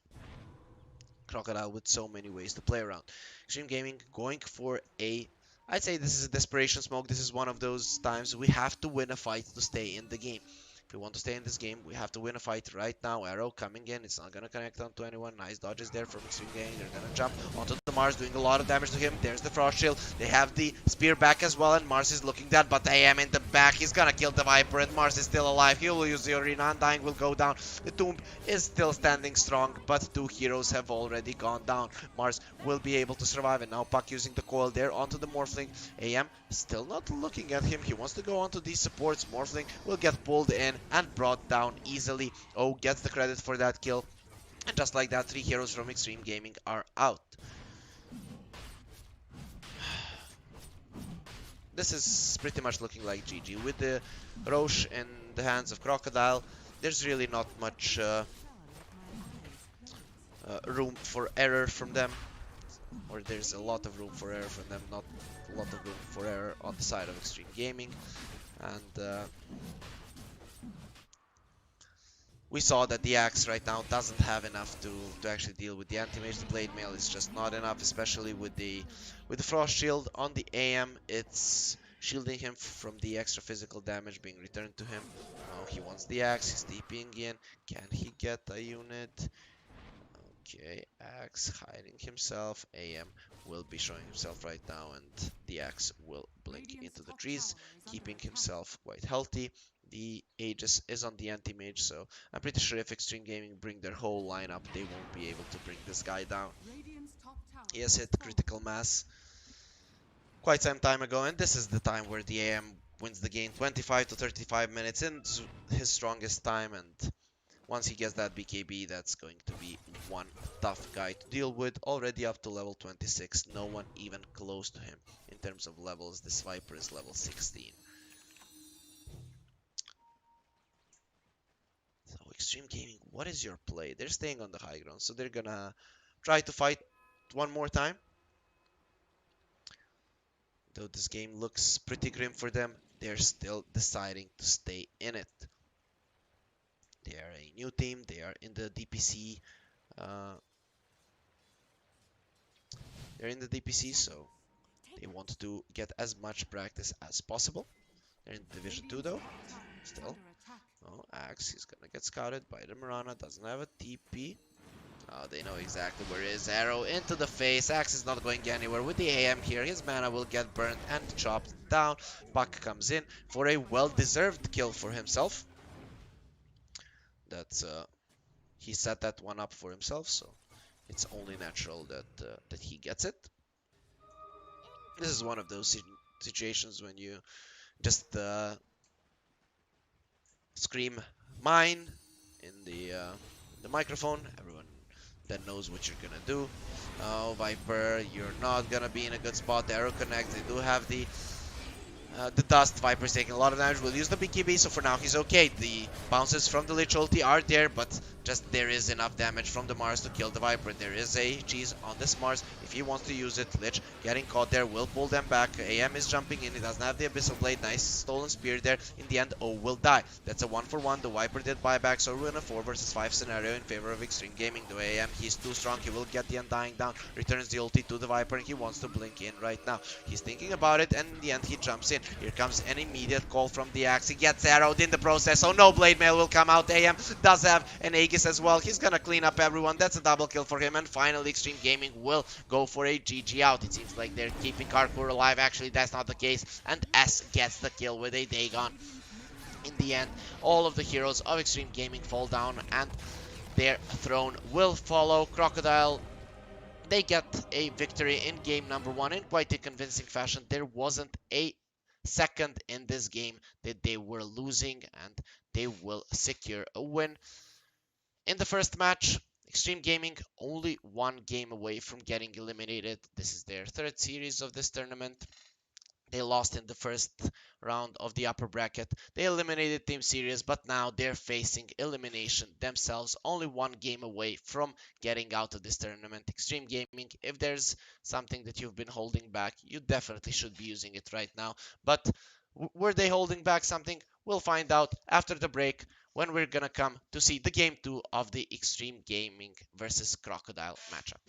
Crocodile with so many ways to play around. Xtreme Gaming going for a... I'd say this is a desperation smoke. This is one of those times we have to win a fight to stay in the game. If we want to stay in this game, we have to win a fight right now. Arrow coming in. It's not going to connect onto anyone. Nice dodges there from Xtreme Gaming. They're going to jump onto the Mars, doing a lot of damage to him. There's the Frost Shield. They have the Spear back as well, and Mars is looking dead, but AM in the back. He's going to kill the Viper, and Mars is still alive. He will use the Arena. Undying will go down. The Tomb is still standing strong, but 2 heroes have already gone down. Mars will be able to survive, and now Puck using the coil there onto the Morphling. AM still not looking at him. He wants to go onto these supports. Morphling will get pulled in and brought down easily. Oh, gets the credit for that kill. And just like that, 3 heroes from Xtreme Gaming are out. This is pretty much looking like GG. With the Roche in the hands of Crocodile, there's really not much room for error from them. Or there's a lot of room for error from them, not a lot of room for error on the side of Xtreme Gaming. And we saw that the Axe right now doesn't have enough to actually deal with the anti-mage. The Blade Mail is just not enough, especially with the Frost Shield on the AM. It's shielding him from the extra physical damage being returned to him. Now he wants the Axe, he's TPing in. Can he get a unit? Okay, Axe hiding himself. AM will be showing himself right now, and the Axe will blink into the trees, keeping himself quite healthy. The Aegis is on the anti-mage, so I'm pretty sure if Xtreme Gaming bring their whole lineup, they won't be able to bring this guy down. He has hit critical mass quite some time ago, and this is the time where the AM wins the game. 25 to 35 minutes in his strongest time, and once he gets that BKB, that's going to be one tough guy to deal with. Already up to level 26, no one even close to him in terms of levels. This Viper is level 16. So Xtreme Gaming, what is your play? They're staying on the high ground, so they're gonna try to fight one more time. Though this game looks pretty grim for them, they're still deciding to stay in it. They are a new team. They are in the DPC. They're in the DPC, so they want to get as much practice as possible. They're in Division 2 though. Still. Oh, Axe, he's gonna get scouted by the Mirana. Doesn't have a TP. They know exactly where he is. Arrow into the face. Axe is not going anywhere with the AM here. His mana will get burned and chopped down. Puck comes in for a well-deserved kill for himself. That's he set that one up for himself, so it's only natural that he gets it. This is one of those situations when you just scream mine in the microphone. Everyone then knows what you're gonna do. Oh, Viper, you're not gonna be in a good spot. The arrow connects. They do have the dust. Viper's taking a lot of damage. We'll use the BKB, so for now he's okay. The bounces from the Lich ulti are there, but just there is enough damage from the Mars to kill the Viper. There is a cheese on this Mars. If he wants to use it, Lich getting caught there will pull them back. AM is jumping in. He doesn't have the Abyssal Blade. Nice stolen spear there. In the end, O will die. That's a 1-for-1. The Viper did buyback, so we're in a 4 versus 5 scenario in favor of Xtreme Gaming. The AM, he's too strong. He will get the Undying down. Returns the ulti to the Viper, and he wants to blink in right now. He's thinking about it, and in the end, he jumps in. in. Here comes an immediate call from the Axe. He gets arrowed in the process, so no Blade Mail will come out. AM does have an Aegis as well. He's gonna clean up everyone. That's a double kill for him. And finally, Xtreme Gaming will go for a GG out. It seems like they're keeping Karkur alive. Actually, that's not the case. And S gets the kill with a Dagon. In the end, all of the heroes of Xtreme Gaming fall down, and their throne will follow. Crocodile, they get a victory in game number 1 in quite a convincing fashion. There wasn't a second in this game that they were losing, and they will secure a win. In the first match, Xtreme Gaming only one game away from getting eliminated. This is their third series of this tournament. They lost in the first round of the upper bracket. They eliminated Team Serious, but now they're facing elimination themselves, only one game away from getting out of this tournament. Xtreme Gaming, if there's something that you've been holding back, you definitely should be using it right now. But were they holding back something? We'll find out after the break, when we're gonna come to see the game 2 of the Xtreme Gaming versus Crocodile matchup.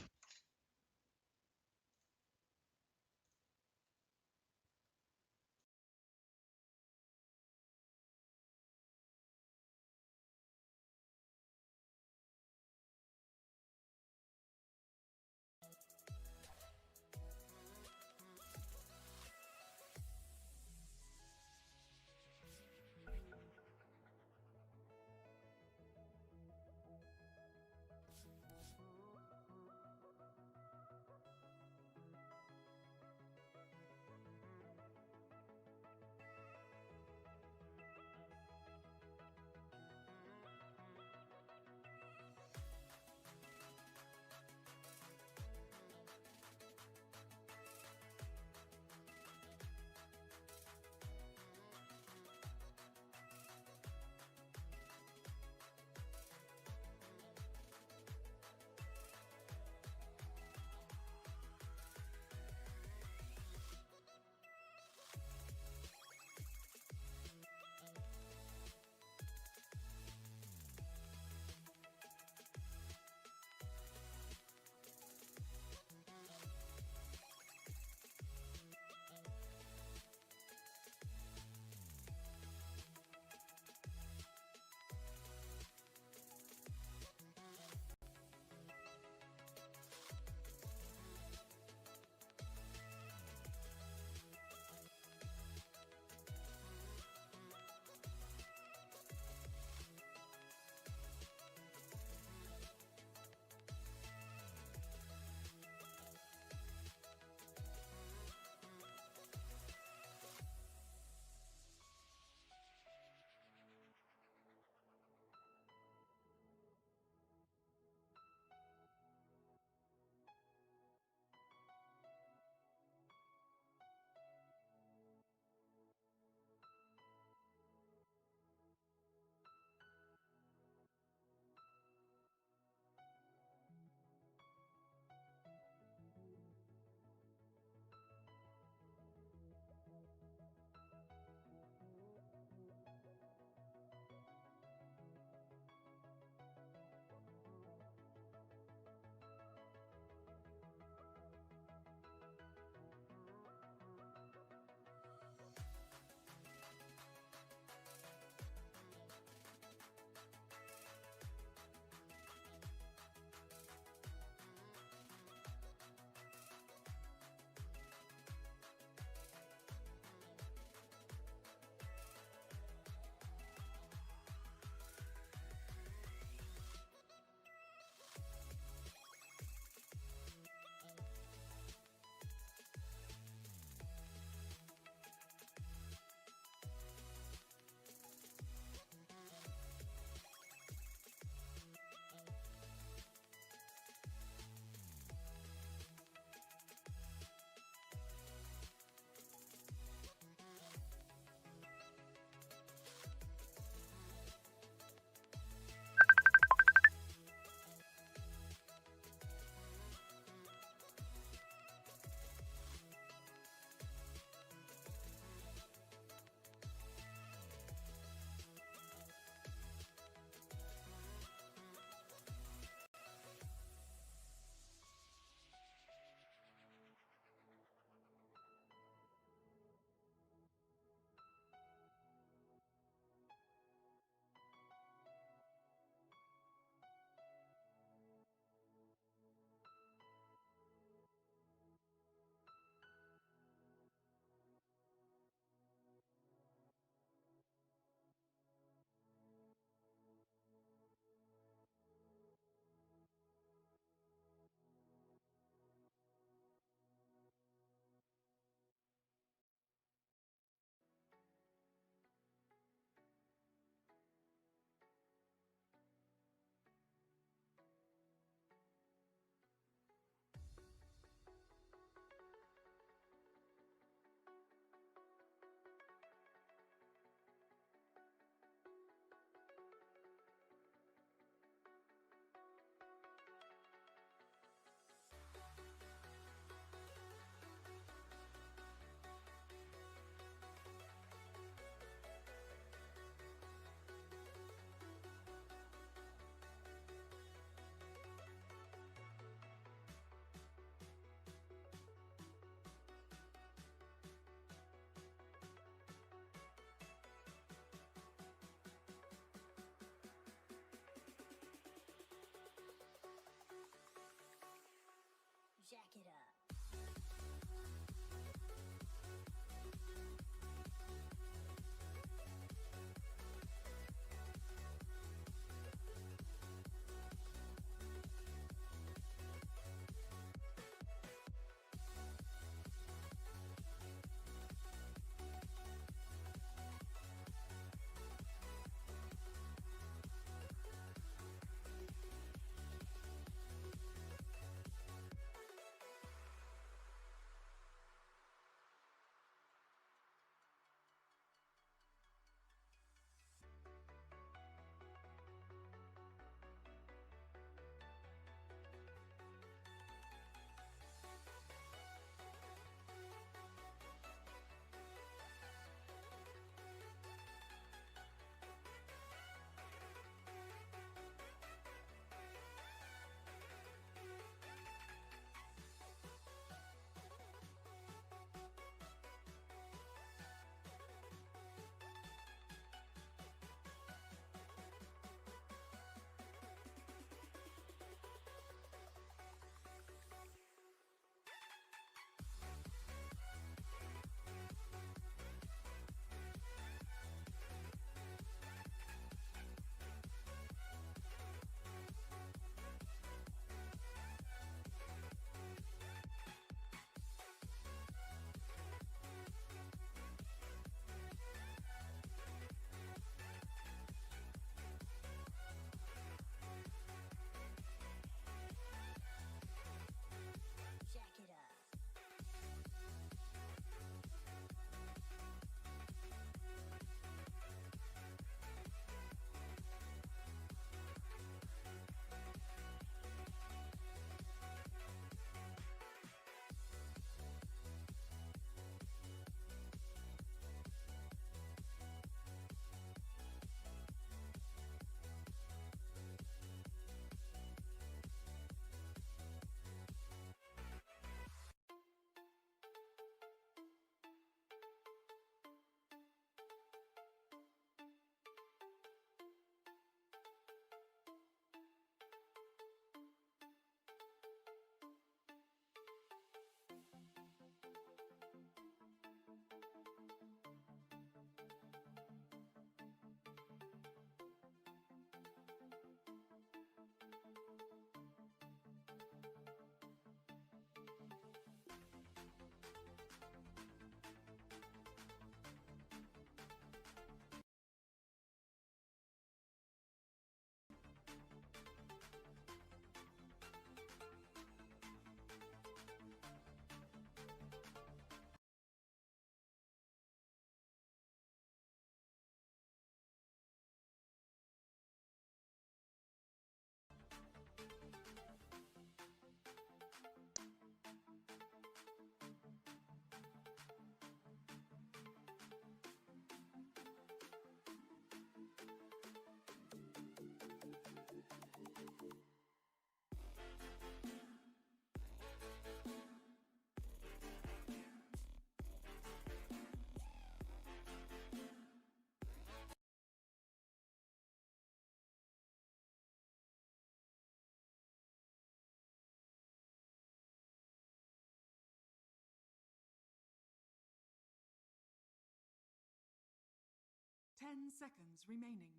10 seconds remaining.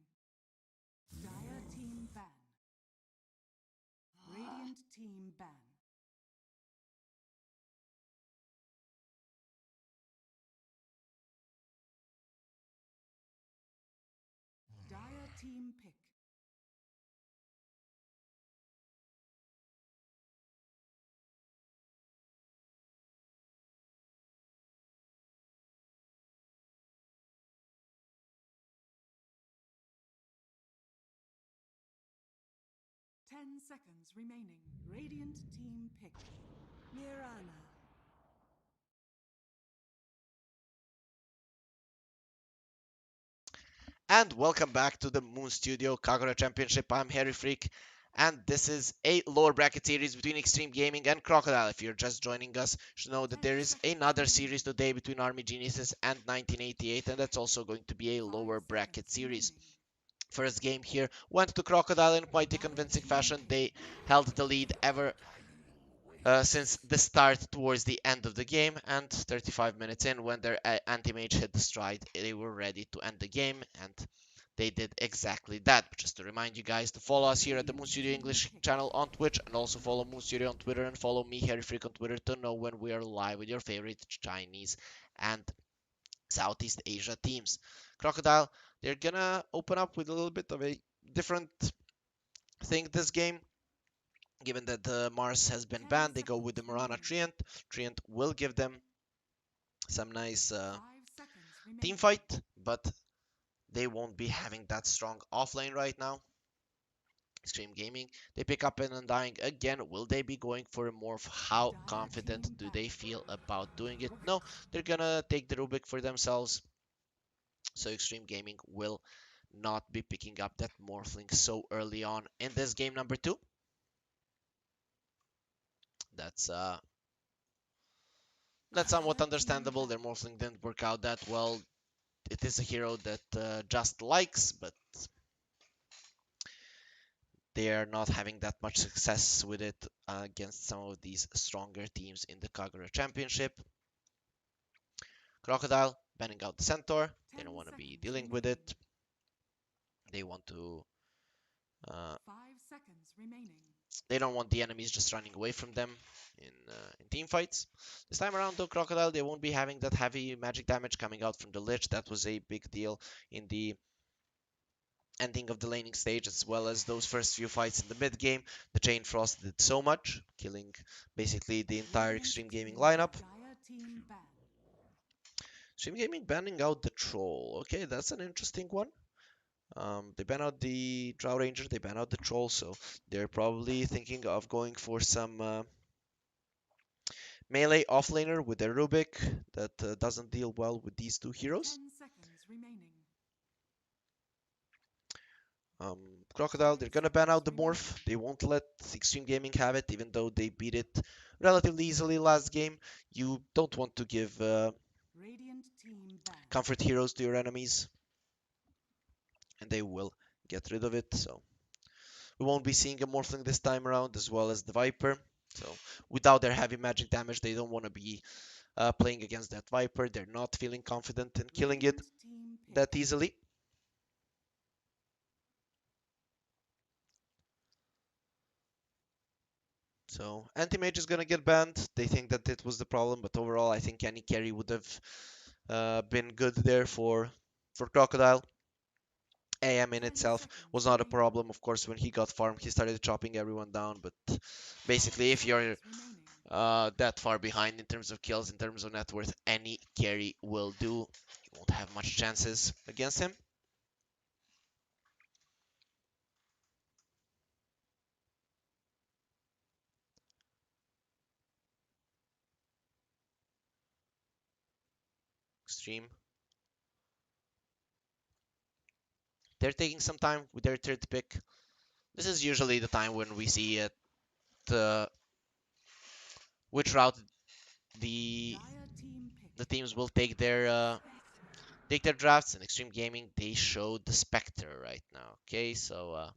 Dire team ban. Radiant team ban. Dire team pick. Ten seconds remaining. Radiant team pick. Mirana. And welcome back to the Moon Studio Kagura Championship. I'm Harry Freak, and this is a lower bracket series between Xtreme Gaming and Crocodile. If you're just joining us, you should know that there is another series today between Army Geniuses and 1988, and that's also going to be a lower bracket series. First game here went to Crocodile in quite a convincing fashion. They held the lead ever since the start towards the end of the game, and 35 minutes in, when their anti-mage hit the stride, they were ready to end the game, and they did exactly that. But just to remind you guys to follow us here at the Moon Studio English channel on Twitch, and also follow Moon Studio on Twitter, and follow me, Harry Freak, on Twitter to know when we are live with your favorite Chinese and Southeast Asia teams. Crocodile, they're gonna open up with a little bit of a different thing this game. Given that Mars has been banned, they go with the Mirana Treant. Treant will give them some nice team fight, but they won't be having that strong offlane right now. Xtreme Gaming, they pick up an Undying again. Will they be going for a morph? How confident do they feel about doing it? No, they're gonna take the Rubik for themselves. So Xtreme Gaming will not be picking up that morphling so early on in this game number 2. That's somewhat understandable. Their morphling didn't work out that well. It is a hero that Just likes, but they are not having that much success with it against some of these stronger teams in the Kagura Championship. Crocodile banning out the Centaur. They don't want to be dealing with it. They want to. 5 seconds remaining. They don't want the enemies just running away from them in team fights. This time around, though, Crocodile, they won't be having that heavy magic damage coming out from the Lich. That was a big deal in the ending of the laning stage, as well as those first few fights in the mid game. The Chain Frost did so much, killing basically the entire Xtreme Gaming lineup. Xtreme Gaming banning out the Troll. Okay, that's an interesting one. They ban out the Drow Ranger, they ban out the Troll, so they're probably thinking of going for some melee offlaner with their Rubik that doesn't deal well with these two heroes. 10 seconds remaining. Crocodile, they're gonna ban out the Morph. They won't let Xtreme Gaming have it, even though they beat it relatively easily last game. You don't want to give comfort heroes to your enemies, and they will get rid of it. So we won't be seeing a Morphling this time around, as well as the Viper. So without their heavy magic damage, they don't want to be playing against that Viper. They're not feeling confident in killing it that easily. So anti-mage is gonna get banned. They think that it was the problem, but overall, I think any carry would have been good there for Crocodile. AM in itself was not a problem. Of course, when he got farmed, he started chopping everyone down. But basically, if you're that far behind in terms of kills, in terms of net worth, any carry will do. You won't have much chances against him. Xtreme. They're taking some time with their third pick. This is usually the time when we see it, which route the teams will take their drafts. In Xtreme Gaming, they showed the Spectre right now. Okay, so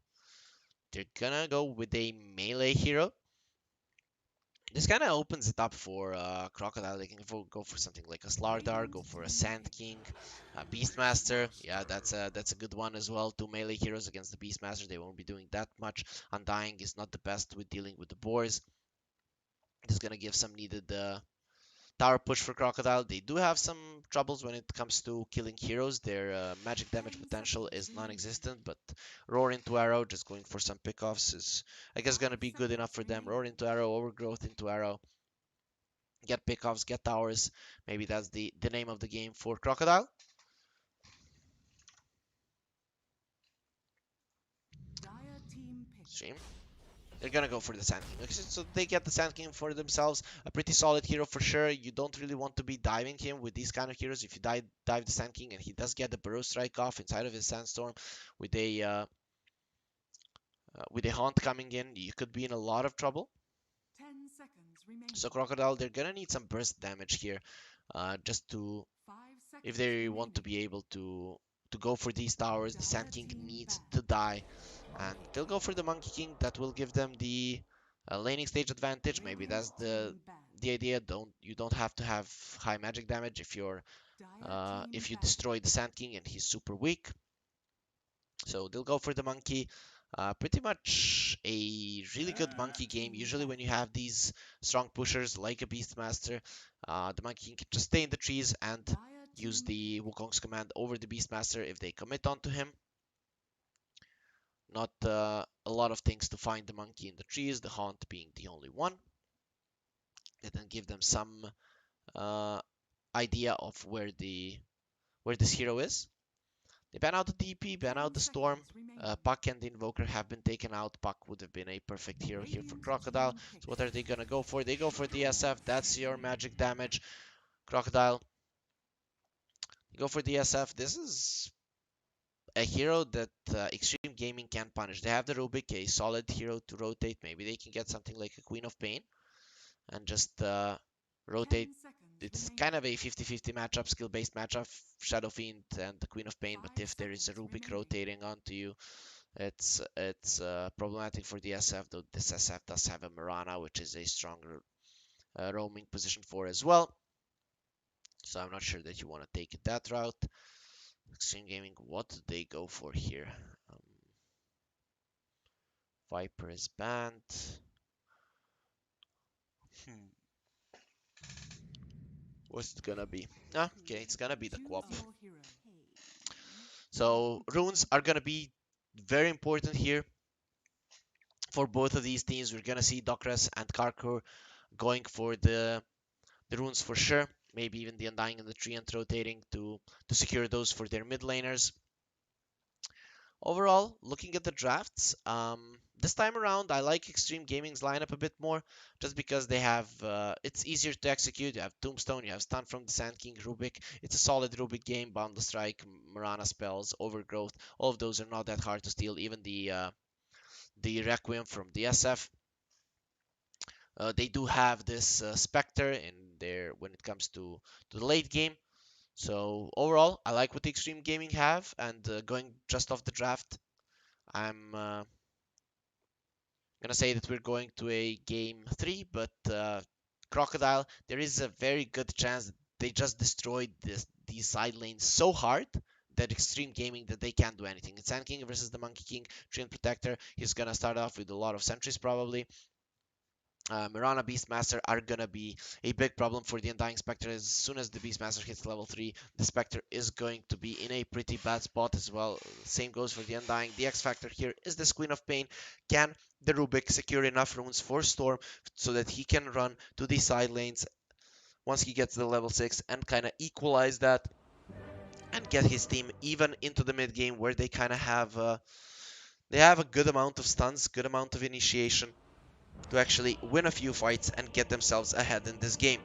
they're gonna go with a melee hero. This kind of opens it up for Crocodile. They can go for something like a Slardar, go for a Sand King, a Beastmaster. Yeah, that's a good one as well. Two melee heroes against the Beastmaster. They won't be doing that much. Undying is not the best with dealing with the boars. It's gonna give some needed tower push for Crocodile. They do have some troubles when it comes to killing heroes. Their magic damage 10 potential seconds is remaining. non-existent, but Roar into Arrow, just going for some pickoffs is, I guess, 5 gonna be good enough seconds for them. remaining. Roar into Arrow, Overgrowth into Arrow, get pickoffs, get towers. Maybe that's the name of the game for Crocodile. Dire team pick. Stream. They're gonna go for the Sand King. Okay, so they get the Sand King for themselves. A pretty solid hero for sure. You don't really want to be diving him with these kind of heroes. If you dive the Sand King and he does get the Burrow Strike off inside of his Sandstorm with a Haunt coming in, you could be in a lot of trouble. 10 seconds remaining. So Crocodile, they're gonna need some burst damage here, just to 5 if seconds they want remaining. to be able to go for these towers. The Sand Dire King team needs ban. to die, and they'll go for the Monkey King. That will give them the laning stage advantage. Maybe Radiant that's team ban. the idea. You don't have to have high magic damage Dire team if you ban. destroy the Sand King and he's super weak. So they'll go for the monkey. Pretty much a really good monkey game. Usually when you have these strong pushers like a Beastmaster, the monkey can just stay in the trees and Dire use team the pick. Wukong's command over the Beastmaster if they commit onto him. Not a lot of things to find the monkey in the trees, the haunt being the only one. And then give them some uh, idea of where this hero is. They ban out the DP, ban 10 out the Storm. seconds remaining. Puck and the Invoker have been taken out. Puck would have been a perfect hero here for Radiant Crocodile. team pick. So what are they gonna go for? They go for the SF. That's your magic damage. Crocodile, you go for the SF. This is a hero that Xtreme Gaming can punish. They have the Rubik, a solid hero to rotate. Maybe they can get something like a Queen of Pain and just rotate. 10 seconds It's remaining. kind of a 50-50 matchup, skill-based matchup, Shadow Fiend and the Queen of Pain. But 5 if there is a seconds Rubik remaining. rotating onto you, it's problematic for the SF, though this SF does have a Mirana, which is a stronger roaming position for as well. So I'm not sure that you want to take it that route. Xtreme Gaming, what do they go for here? Um, Viper is banned. Hmm. What's it gonna be? Ah, okay, it's gonna be the Choose Quap. your hero. So runes are gonna be very important here for both of these teams. We're gonna see Dokras and Karkur going for the runes for sure. Maybe even the Undying and the Treant rotating to secure those for their mid laners. Overall, looking at the drafts, this time around, I like Xtreme Gaming's lineup a bit more, just because they have it's easier to execute. You have Tombstone, you have Stun from the Sand King, Rubik. It's a solid Rubik game. Boundless Strike, Marana spells, Overgrowth. All of those are not that hard to steal. Even the Requiem from the SF. They do have this Spectre in there when it comes to the late game. So overall, I like what the Xtreme Gaming have, and going just off the draft, I'm gonna say that we're going to a game 3, but Crocodile, there is a very good chance that they just destroyed these side lanes so hard that Extreme Gaming that they can't do anything. It's Sand King versus the Monkey King, Treant Protector. He's gonna start off with a lot of sentries probably. Mirana Beastmaster are gonna be a big problem for the Undying Spectre. As soon as the Beastmaster hits level 3, the Spectre is going to be in a pretty bad spot as well. Same goes for the Undying. The X Factor here is this Queen of Pain. Can the Rubik secure enough runes for Storm so that he can run to the side lanes once he gets to the level 6 and kind of equalize that and get his team even into the mid game where they kind of have a good amount of stuns, good amount of initiation to actually win a few fights and get themselves ahead in this game.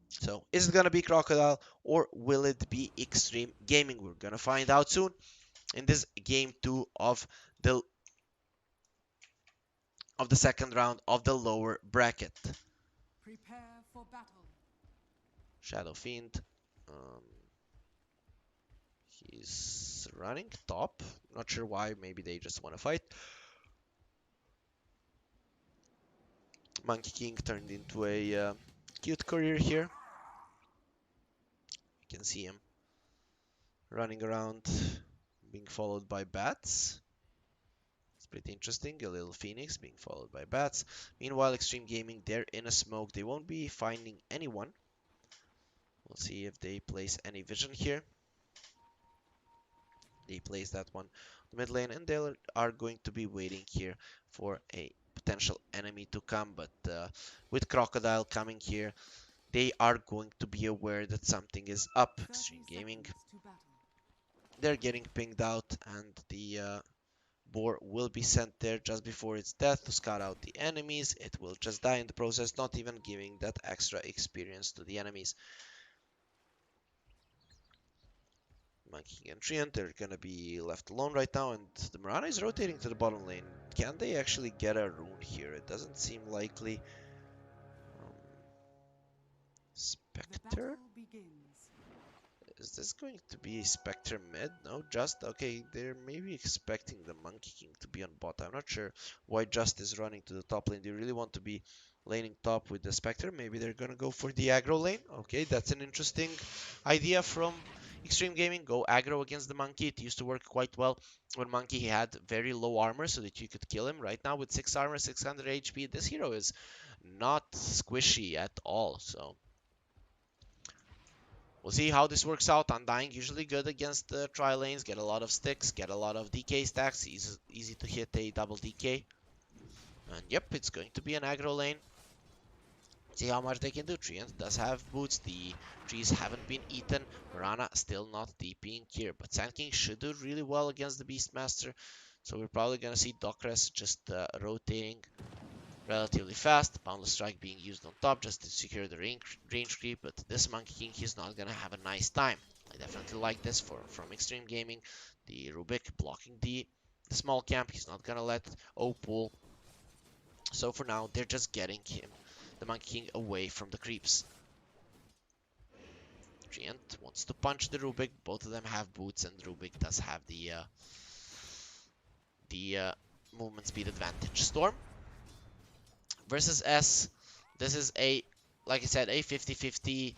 So, is it going to be Crocodile or will it be Xtreme Gaming? We're going to find out soon in this game 2 of the second round of the lower bracket. Prepare for battle. Shadow Fiend. Um, he's running top. Not sure why. Maybe they just want to fight. Monkey King turned into a cute courier here. You can see him running around, being followed by bats. It's pretty interesting. A little phoenix being followed by bats. Meanwhile, Xtreme Gaming, they're in a smoke. They won't be finding anyone. We'll see if they place any vision here. They place that one the mid lane, and they are going to be waiting here for a potential enemy to come. But with Crocodile coming here, they are going to be aware that something is up. 30 Xtreme Gaming, seconds to battle. they're getting pinged out, and the boar will be sent there just before its death to scout out the enemies. It will just die in the process, not even giving that extra experience to the enemies. Monkey King and Treant, they're gonna be left alone right now, and the Mirana is rotating to the bottom lane. Can they actually get a rune here? It doesn't seem likely. Um, The Spectre? battle begins. Is this going to be a Spectre mid? No, Just? Okay, they're maybe expecting the Monkey King to be on bot. I'm not sure why Just is running to the top lane. They really want to be laning top with the Spectre. Maybe they're gonna go for the aggro lane. Okay, that's an interesting idea from Xtreme Gaming. Go aggro against the Monkey. It used to work quite well when Monkey had very low armor so that you could kill him. Right now with 6 armor, 600 HP, this hero is not squishy at all. So we'll see how this works out. Undying usually good against the tri lanes. Get a lot of sticks, get a lot of DK stacks. Easy to hit a double DK. And yep, it's going to be an aggro lane. See how much they can do. Treant does have boots. The trees haven't been eaten. Mirana still not DPing here. But Sand King should do really well against the Beastmaster. So we're probably going to see Dockress just rotating relatively fast. Boundless Strike being used on top just to secure the range creep. But this Monkey King, he's not going to have a nice time. I definitely like this from Xtreme Gaming. The Rubik blocking the small camp. He's not going to let O pull. So for now, they're just getting him, the Monkey King, away from the creeps. Treant wants to punch the Rubik. Both of them have boots, and Rubik does have the movement speed advantage. Storm versus S. This is like I said, a 50-50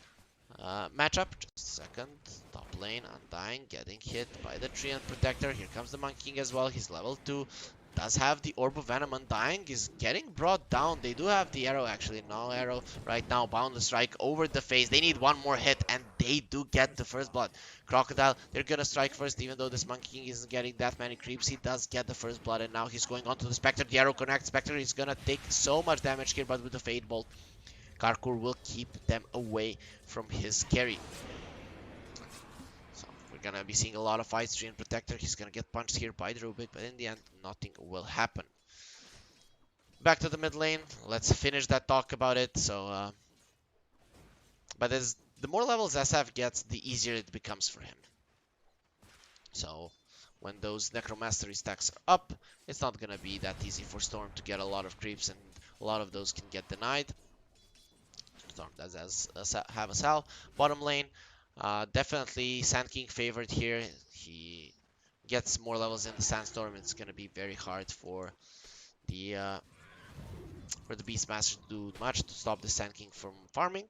matchup. Just a second. Top lane, Undying, getting hit by the Treant Protector. Here comes the Monkey King as well. He's level 2. Does have the Orb of Venom. Undying is getting brought down. They do have the arrow, actually. No arrow right now. Boundless Strike over the face. They need one more hit, and they do get the first blood. Crocodile, they're gonna strike first, even though this Monkey King isn't getting that many creeps. He does get the first blood, and now he's going on to the Spectre. The arrow connects. Spectre is gonna take so much damage here, but with the Fade Bolt, Karkur will keep them away from his carry. So we're gonna be seeing a lot of fights. Treant Protector, he's gonna get punched here by the Rubik, but in the end, nothing will happen. Back to the mid lane. Let's finish that talk about it. So, but as the more levels SF gets, the easier it becomes for him. So when those Necromastery stacks are up, it's not gonna be that easy for Storm to get a lot of creeps, and a lot of those can get denied. Storm does have a Sal. Bottom lane, definitely Sand King favored here. He gets more levels in the Sandstorm. It's gonna be very hard for the Beastmaster to do much to stop the Sand King from farming.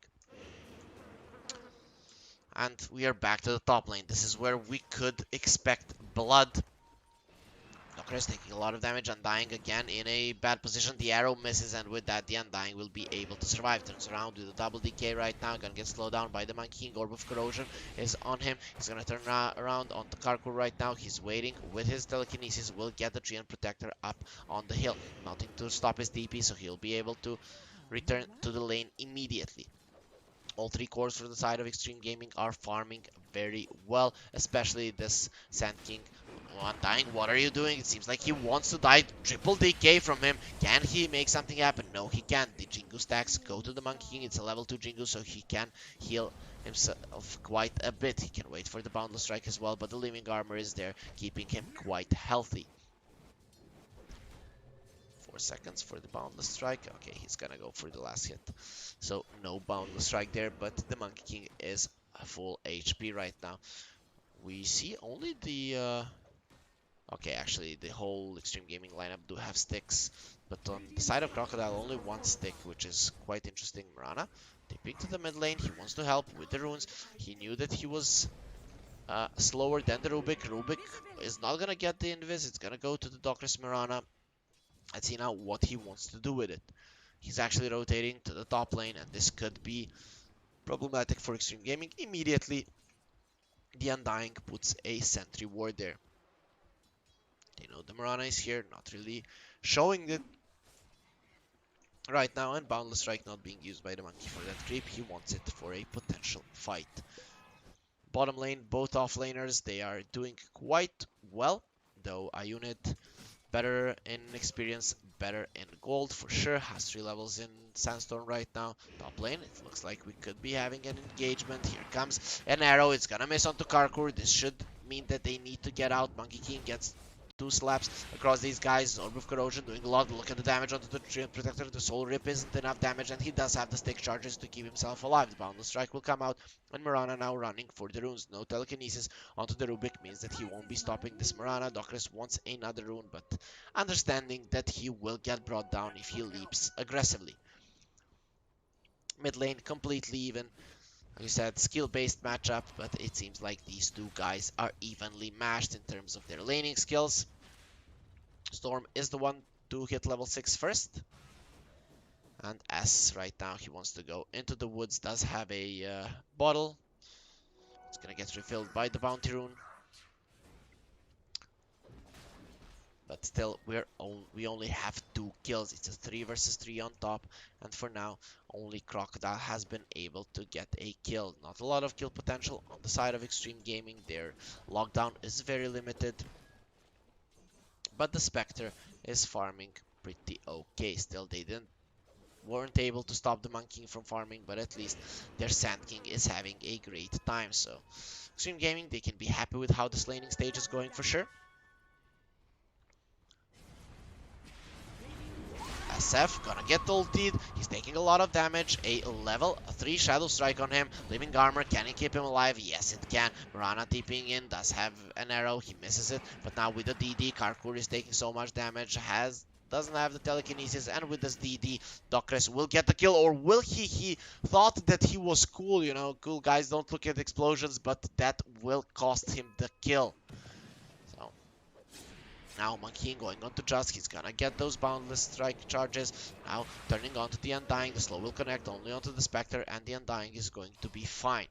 And we are back to the top lane. This is where we could expect blood. Dockress taking a lot of damage. Undying again in a bad position. The arrow misses, and with that, the Undying will be able to survive. Turns around with a double DK right now. Gonna get slowed down by the Monkey King. Orb of Corrosion is on him. He's gonna turn around onto Karkur right now. He's waiting with his telekinesis. Will get the Treant Protector up on the hill. Nothing to stop his DP, so he'll be able to return to the lane immediately. All 3 cores for the side of Xtreme Gaming are farming very well, especially this Sand King. Undying, what are you doing? It seems like he wants to die. Triple DK from him. Can he make something happen? No, he can't. The Jingu stacks go to the Monkey King. It's a level 2 Jingu, so he can heal himself quite a bit. He can wait for the Boundless Strike as well, but the Living Armor is there, keeping him quite healthy. 4 seconds for the Boundless Strike. Okay, he's gonna go for the last hit. So no Boundless Strike there, but the Monkey King is full HP right now. We see only the Okay, actually, the whole Xtreme Gaming lineup do have sticks, but on the side of Crocodile, only one stick, which is quite interesting. Mirana tipping to the mid lane. He wants to help with the runes. He knew that he was slower than the Rubik. Rubik is not gonna get the invis. It's gonna go to the Doctor's Mirana. Let's see now what he wants to do with it. He's actually rotating to the top lane, and this could be problematic for Xtreme Gaming. Immediately, the Undying puts a sentry ward there. They know the Mirana is here, not really showing it right now, and Boundless Strike not being used by the Monkey for that creep. He wants it for a potential fight. Bottom lane, both offlaners, they are doing quite well, though a unit better in experience, better in gold for sure. Has 3 levels in Sandstorm right now. Top lane, it looks like we could be having an engagement. Here comes an arrow. It's gonna miss onto Karkur. This should mean that they need to get out. Monkey King gets 2 slaps across these guys. Orb of Corrosion doing a lot. Look at the damage onto the Protector. The Soul Rip isn't enough damage, and he does have the stick charges to keep himself alive. The Boundless Strike will come out, and Mirana now running for the runes. No telekinesis onto the Rubik means that he won't be stopping this Mirana. Docris wants another rune, but understanding that he will get brought down if he leaps aggressively. Mid lane completely even. Like you said, skill-based matchup, but it seems like these two guys are evenly matched in terms of their laning skills. Storm is the one to hit level 6 first. And S right now, he wants to go into the woods, does have a bottle. It's gonna get refilled by the bounty rune. But still, we only have 2 kills. It's a 3 versus 3 on top. And for now, only Crocodile has been able to get a kill. Not a lot of kill potential on the side of Xtreme Gaming. Their lockdown is very limited. But the Spectre is farming pretty okay. Still, they weren't able to stop the Monkey from farming, but at least their Sand King is having a great time. So, Xtreme Gaming, they can be happy with how this laning stage is going for sure. SF gonna get ulted. He's taking a lot of damage. A level 3 Shadow Strike on him. Living Armor, can it keep him alive? Yes, it can. Mirana TPing in, does have an arrow. He misses it. But now with the DD, Karkur is taking so much damage. Doesn't have the telekinesis, and with this DD, Docres will get the kill, or will he? He thought that he was cool, you know, cool guys don't look at explosions, but that will cost him the kill. So now Monkey going on to Just, he's gonna get those Boundless Strike charges. Now turning on to the Undying, the slow will connect only onto the Spectre, and the Undying is going to be fine.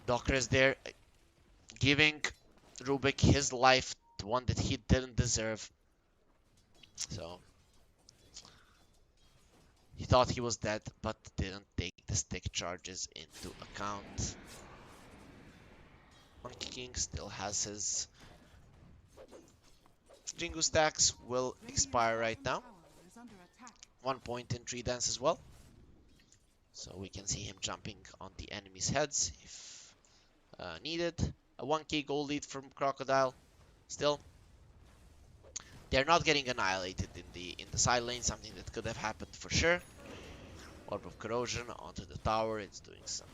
Docres there, giving Rubik his life, the one that he didn't deserve. So he thought he was dead, but didn't take the stick charges into account. Monkey King still has his Jingu stacks, will expire right now. 1 point in Tree Dance as well. So we can see him jumping on the enemy's heads if needed. A 1k gold lead from Crocodile. Still, they're not getting annihilated in the side lane, something that could have happened for sure. Orb of Corrosion onto the tower. It's doing some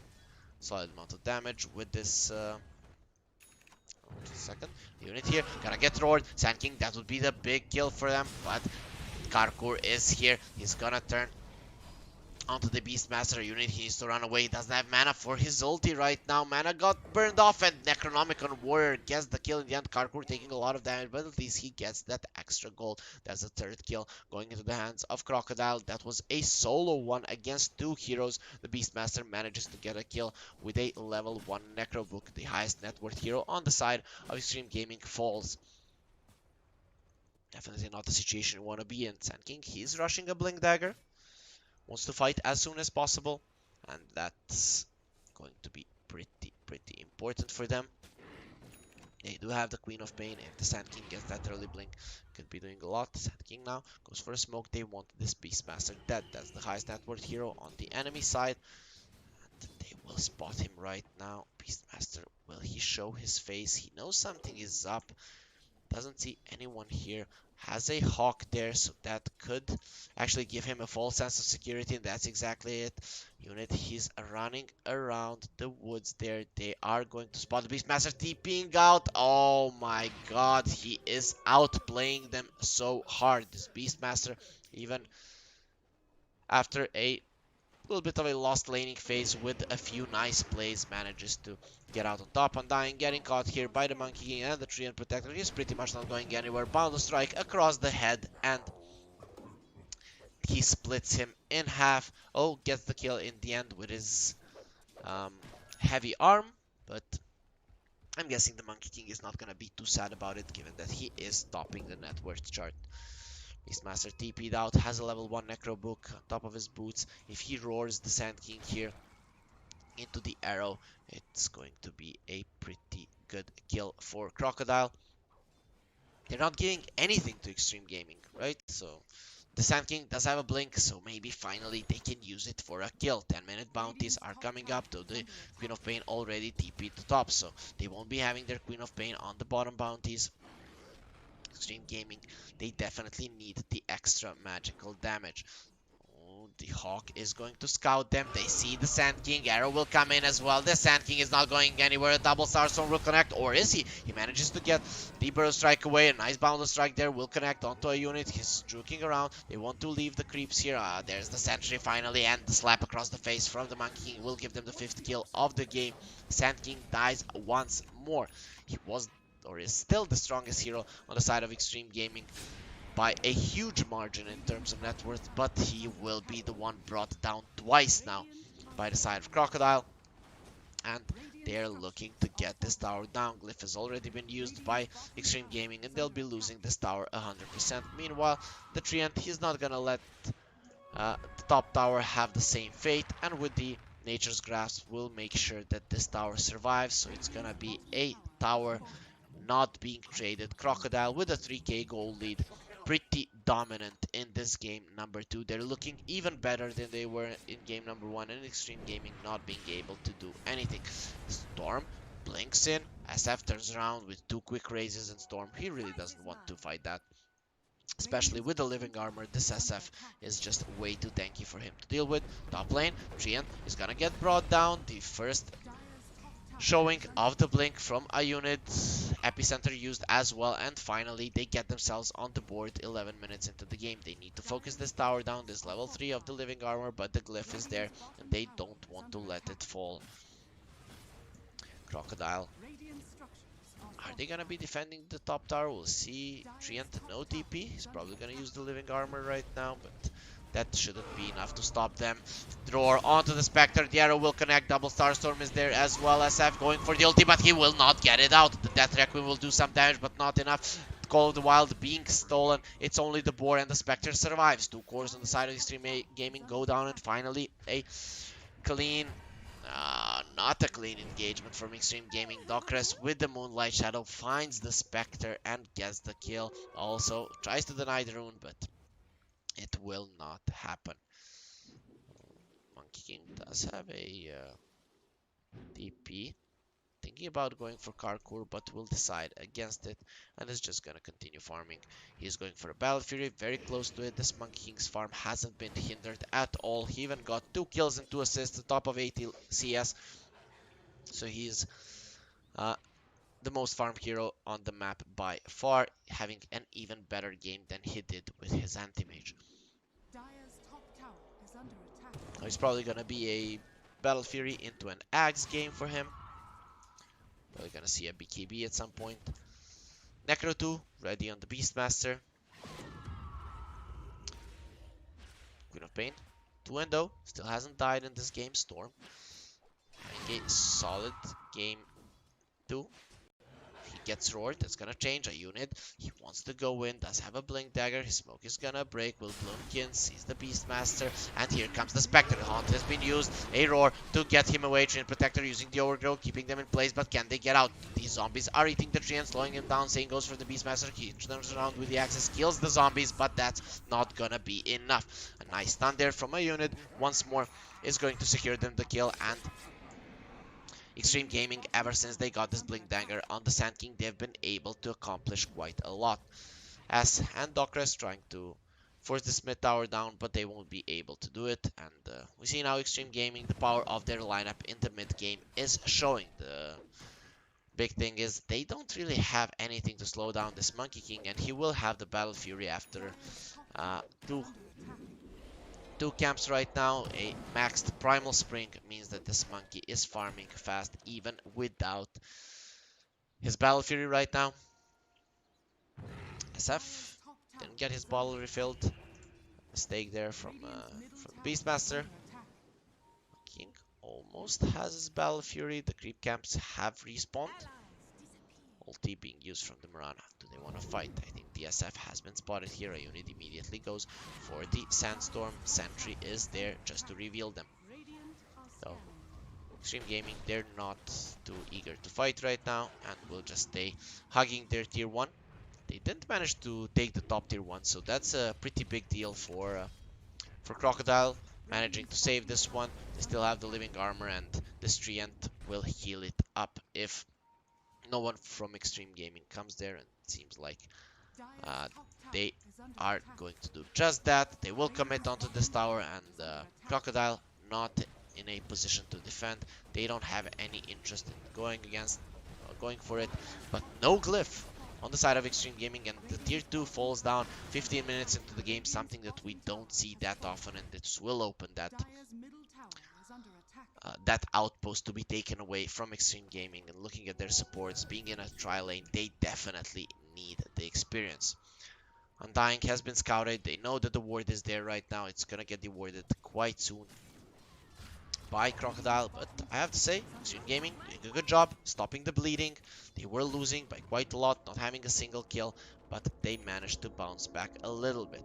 solid amount of damage with this. Just a second. Unit here, gonna get roared. Sand King, that would be the big kill for them, but Karkur is here. He's gonna turn onto the Beastmaster unit. He needs to run away. He doesn't have mana for his ulti right now. Mana got burned off, and Necronomicon Warrior gets the kill in the end. Karkur taking a lot of damage, but at least he gets that extra gold. That's a 3rd kill going into the hands of Crocodile. That was a solo one against 2 heroes. The Beastmaster manages to get a kill with a level 1 Necrobook. The highest net worth hero on the side of Xtreme Gaming falls. Definitely not the situation you want to be in. Sand King, he's rushing a Blink Dagger. Wants to fight as soon as possible, and that's going to be pretty important for them. They do have the Queen of Pain. If the Sand King gets that early blink, could be doing a lot. Sand King now goes for a smoke. They want this Beastmaster dead. That's the highest net worth hero on the enemy side, and they will spot him right now. Beastmaster, will he show his face? He knows something is up. Doesn't see anyone here. has a Hawk there, so that could actually give him a false sense of security, and that's exactly it. Unit, he's running around the woods there. They are going to spot the Beastmaster TPing out. Oh my god, he is outplaying them so hard. This Beastmaster, even after a little bit of a lost laning phase with a few nice plays, manages to get out on top. Undying getting caught here by the Monkey King and the Treant Protector. He's pretty much not going anywhere. Bound to strike across the head, and he splits him in half. Oh, gets the kill in the end with his heavy arm, but I'm guessing the Monkey King is not gonna be too sad about it, given that he is topping the net worth chart. Beastmaster TP'd out, has a level 1 Necro Book on top of his boots. If he roars the Sand King here into the arrow, it's going to be a pretty good kill for Crocodile. They're not giving anything to Xtreme Gaming, right? So the Sand King does have a blink, so maybe finally they can use it for a kill. 10-minute bounties are coming up, though the Queen of Pain already TP'd to top, so they won't be having their Queen of Pain on the bottom bounties. Xtreme Gaming, they definitely need the extra magical damage. Oh, the Hawk is going to scout them. They see the Sand King. Arrow will come in as well. The Sand King is not going anywhere. A double Starstorm will connect, or is he? He manages to get the Burrow Strike away. A nice boundless strike there will connect onto a unit. He's juking around. They want to leave the creeps here. There's the Sentry finally, and the slap across the face from the Monkey King will give them the 5th kill of the game. Sand King dies once more. He was, or is still, the strongest hero on the side of Xtreme Gaming by a huge margin in terms of net worth, but he will be the one brought down twice now by the side of Crocodile, and they're looking to get this tower down. Glyph has already been used by Xtreme Gaming, and they'll be losing this tower 100%. Meanwhile, the Treant, he's not gonna let the top tower have the same fate, and with the Nature's Grasp will make sure that this tower survives, so it's gonna be a tower not being traded. Crocodile with a 3k gold lead, pretty dominant in this game number 2. They're looking even better than they were in game number 1, and Xtreme Gaming not being able to do anything. Storm blinks in, SF turns around with 2 quick raises, and Storm, he really doesn't want to fight that. Especially with the living armor, this SF is just way too tanky for him to deal with. Top lane, Treant is gonna get brought down. The first showing of the blink from a unit, epicenter used as well, and finally they get themselves on the board 11 minutes into the game. They need to focus this tower down, this level 3 of the living armor, but the glyph is there and they don't want to let it fall. Crocodile, are they gonna be defending the top tower? We'll see. Treant, no TP, he's probably gonna use the living armor right now, but that shouldn't be enough to stop them. Roar onto the Spectre. The arrow will connect. Double Starstorm is there as well. SF going for the ulti, but he will not get it out. The Death Requiem will do some damage, but not enough. Call of the Wild being stolen. It's only the Boar, and the Spectre survives. 2 cores on the side of Xtreme Gaming go down, and finally a clean, not a clean engagement from Xtreme Gaming. Dockress with the Moonlight Shadow finds the Spectre and gets the kill. Also tries to deny the rune, but it will not happen. Monkey King does have a TP. Thinking about going for Karkur, but will decide against it and is just gonna continue farming. He's going for a Battle Fury, very close to it. This Monkey King's farm hasn't been hindered at all. He even got 2 kills and 2 assists, the top of 80 CS. So he's the most farmed hero on the map by far, having an even better game than he did with his Anti-Mage. It's probably gonna be a Battle Fury into an Axe game for him. Probably gonna see a BKB at some point. Necro 2 ready on the Beastmaster. Queen of Pain 2-0, still hasn't died in this game. Storm having a solid game 2. Gets roared, that's gonna change a unit. He wants to go in, does have a blink dagger. His smoke is gonna break, will blink in, sees the Beastmaster, and here comes the Spectre. The Haunt has been used, a roar to get him away. Treant Protector using the overgrow, keeping them in place, but can they get out? These zombies are eating the Treant, slowing him down. Same goes for the Beastmaster. He turns around with the axes, kills the zombies, but that's not gonna be enough. A nice stun there from a unit once more is going to secure them the kill, and Xtreme Gaming, ever since they got this Blink Dagger on the Sand King, they've been able to accomplish quite a lot. S and Docres trying to force this mid tower down, but they won't be able to do it. And we see now Xtreme Gaming, the power of their lineup in the mid game is showing. The big thing is they don't really have anything to slow down this Monkey King, and he will have the Battle Fury after two camps right now. A maxed Primal Spring means that this monkey is farming fast even without his Battle Fury right now. SF didn't get his bottle refilled. Mistake there from Beastmaster. King almost has his Battle Fury. The creep camps have respawned. Ulti being used from the Mirana. Do they want to fight? I think the SF has been spotted here. A unit immediately goes for the Sandstorm. Sentry is there just to reveal them. So, Xtreme Gaming, they're not too eager to fight right now and will just stay hugging their tier 1. They didn't manage to take the top tier 1, so that's a pretty big deal for Crocodile. Managing to save this one. They still have the living armor, and this Treant will heal it up if no one from Xtreme Gaming comes there, and it seems like they are going to do just that. They will commit onto this tower, and Crocodile not in a position to defend. They don't have any interest in going for it, but no glyph on the side of Xtreme Gaming, and the tier 2 falls down 15 minutes into the game, something that we don't see that often, and this will open that outpost to be taken away from Xtreme Gaming. And looking at their supports, being in a tri lane, they definitely need the experience. Undying has been scouted. They know that the ward is there right now. It's gonna get dewarded quite soon by Crocodile, but I have to say, Xtreme Gaming doing a good job stopping the bleeding. They were losing by quite a lot, not having a single kill, but they managed to bounce back a little bit.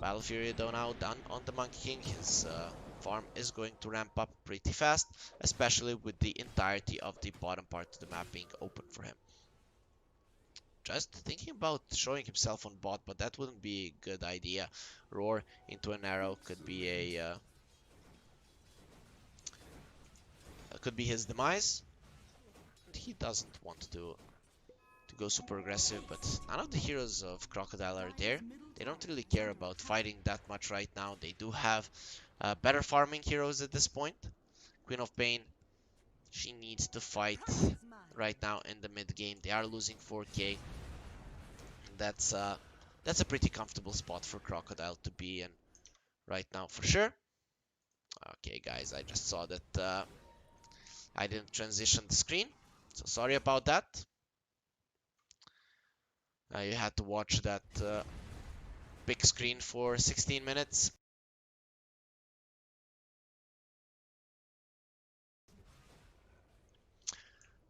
Battle Fury though now done on the Monkey King. His farm is going to ramp up pretty fast, especially with the entirety of the bottom part of the map being open for him. Just thinking about showing himself on bot, but that wouldn't be a good idea. Roar into an arrow could be his demise. And he doesn't want to go super aggressive, but none of the heroes of Crocodile are there. They don't really care about fighting that much right now. They do have better farming heroes at this point. Queen of Pain, she needs to fight right now in the mid game. They are losing 4k. That's a pretty comfortable spot for Crocodile to be in right now for sure. Okay, guys, I just saw that I didn't transition the screen, so sorry about that. You had to watch that big screen for 16 minutes.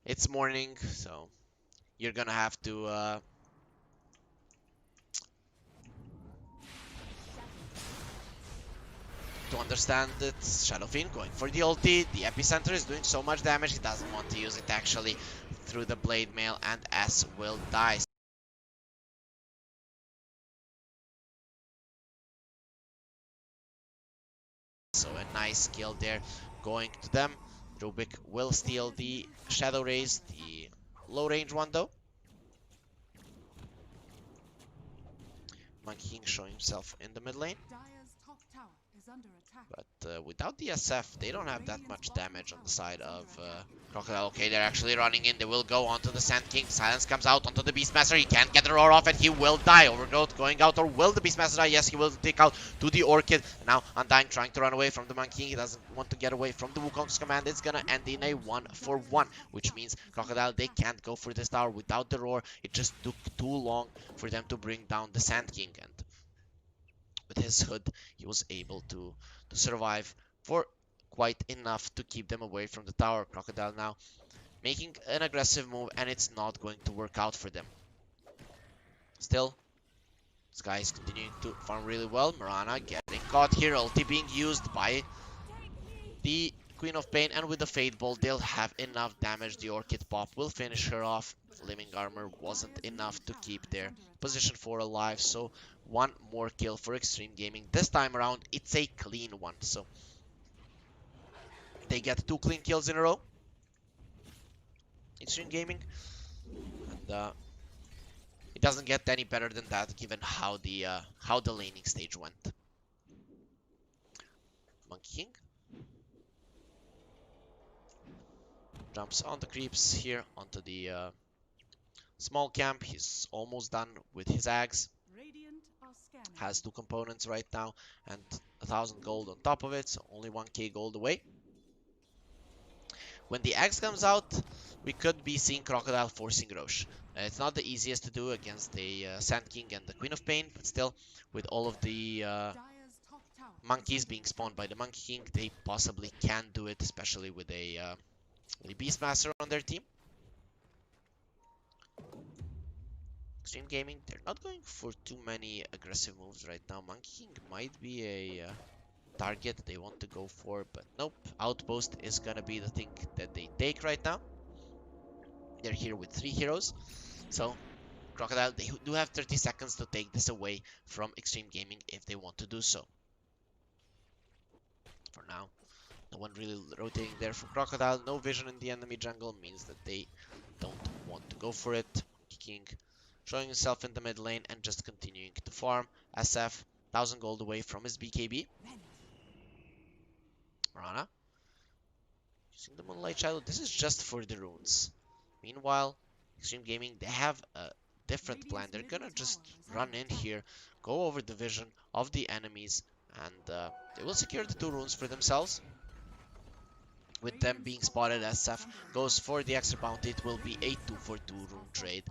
It's morning, so you're gonna have to understand that Shadowfiend going for the ulti. The epicenter is doing so much damage, he doesn't want to use it actually through the blade mail, and S will die. So a nice kill there going to them. Rubik will steal the Shadow Rays, the low range one though. Monkey King showing himself in the mid lane. But without the SF, they don't have that much damage on the side of Crocodile. Okay, they're actually running in. They will go onto the Sand King. Silence comes out onto the Beastmaster. He can't get the roar off, and he will die. Overgrowth going out, or will the Beastmaster die? Yes, he will take out to the Orchid. Now Undying trying to run away from the Monkey King. He doesn't want to get away from the Wukong's command. It's gonna end in a 1-for-1, which means Crocodile, they can't go for this tower without the roar. It just took too long for them to bring down the Sand King, and with his hood, he was able to survive for quite enough to keep them away from the tower. Crocodile now making an aggressive move, and it's not going to work out for them. Still, this guy is continuing to farm really well. Mirana getting caught here. Ulti being used by the Queen of Pain, and with the Fade Bolt, they'll have enough damage. The Orchid Pop will finish her off. Living Armor wasn't enough to keep their position 4 alive, so one more kill for Xtreme Gaming. This time around, it's a clean one, so they get 2 clean kills in a row. Xtreme Gaming, and It doesn't get any better than that, given how the laning stage went. Monkey King jumps on the creeps here onto the small camp. He's almost done with his Ags. Radiant are scanning. Has 2 components right now and 1,000 gold on top of it, so only 1k gold away. When the Axe comes out, we could be seeing Crocodile forcing Roche. It's not the easiest to do against the Sand King and the Queen of Pain, but still, with all of the Dire's top tower is monkeys under being attack. spawned by the Monkey King, they possibly can do it, especially with a Beastmaster on their team. Xtreme Gaming, they're not going for too many aggressive moves right now. Monkey King might be a target they want to go for, but nope. Outpost is gonna be the thing that they take right now. They're here with 3 heroes, so Crocodile, they do have 30 seconds to take this away from Xtreme Gaming if they want to do so. For now, no one really rotating there for Crocodile. No vision in the enemy jungle means that they don't want to go for it. Monkey King showing himself in the mid lane and just continuing to farm. SF, 1,000 gold away from his BKB. Rana using the Moonlight Shadow. This is just for the runes. Meanwhile, Xtreme Gaming, they have a different plan. They're gonna just run in here, go over the vision of the enemies, and they will secure the 2 runes for themselves. With them being spotted, SF goes for the extra bounty. It will be a 2-for-2 rune trade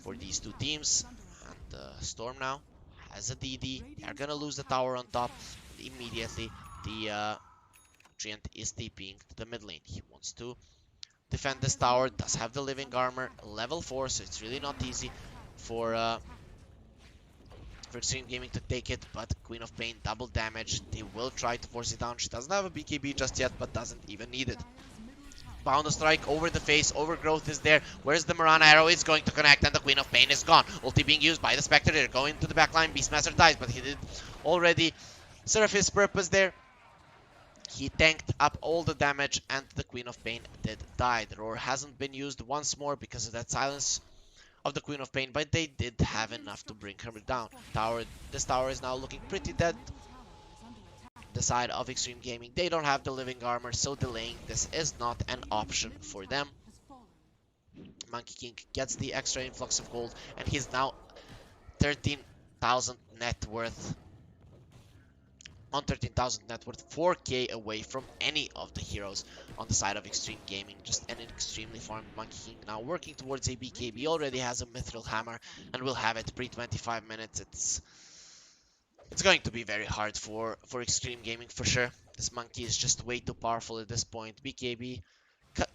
for these 2 teams. And Storm now has a DD. They are gonna lose the tower on top. And immediately, the Treant is TPing to the mid lane. He wants to defend this tower. Does have the living armor, level 4, so it's really not easy for Xtreme Gaming to take it. But Queen of Pain, double damage. They will try to force it down. She doesn't have a BKB just yet, but doesn't even need it. Bound strike over the face. Overgrowth is there. Where's the Mirana arrow? It's going to connect, and the Queen of Pain is gone. Ulti being used by the Spectre. They're going to the backline. Beastmaster dies, but he did already serve his purpose there. He tanked up all the damage, and the Queen of Pain did die. The roar hasn't been used once more because of that silence of the Queen of Pain, but they did have enough to bring her down. This tower is now looking pretty dead. The side of Xtreme Gaming, they don't have the living armor, so delaying this is not an option for them. Monkey King gets the extra influx of gold, and he's now 13,000 net worth. On 13,000 net worth, 4k away from any of the heroes on the side of Xtreme Gaming. Just an extremely farmed Monkey King now working towards a BKB. Already has a Mithril Hammer and will have it pre-25 minutes. It's going to be very hard for Xtreme Gaming for sure. This monkey is just way too powerful at this point. BKB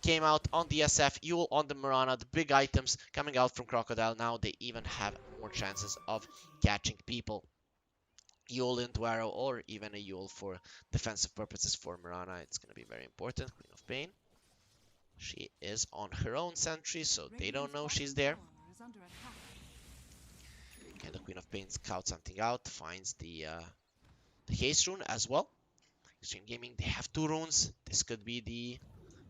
came out on the SF, Yule on the Mirana, the big items coming out from Crocodile. Now they even have more chances of catching people. Yule into arrow, or even a Yule for defensive purposes for Mirana. It's going to be very important. Queen of Pain. She is on her own sentry, so they don't know she's there. Okay, the Queen of Pain scouts something out, finds the haste rune as well. Xtreme Gaming, they have 2 runes. This could be the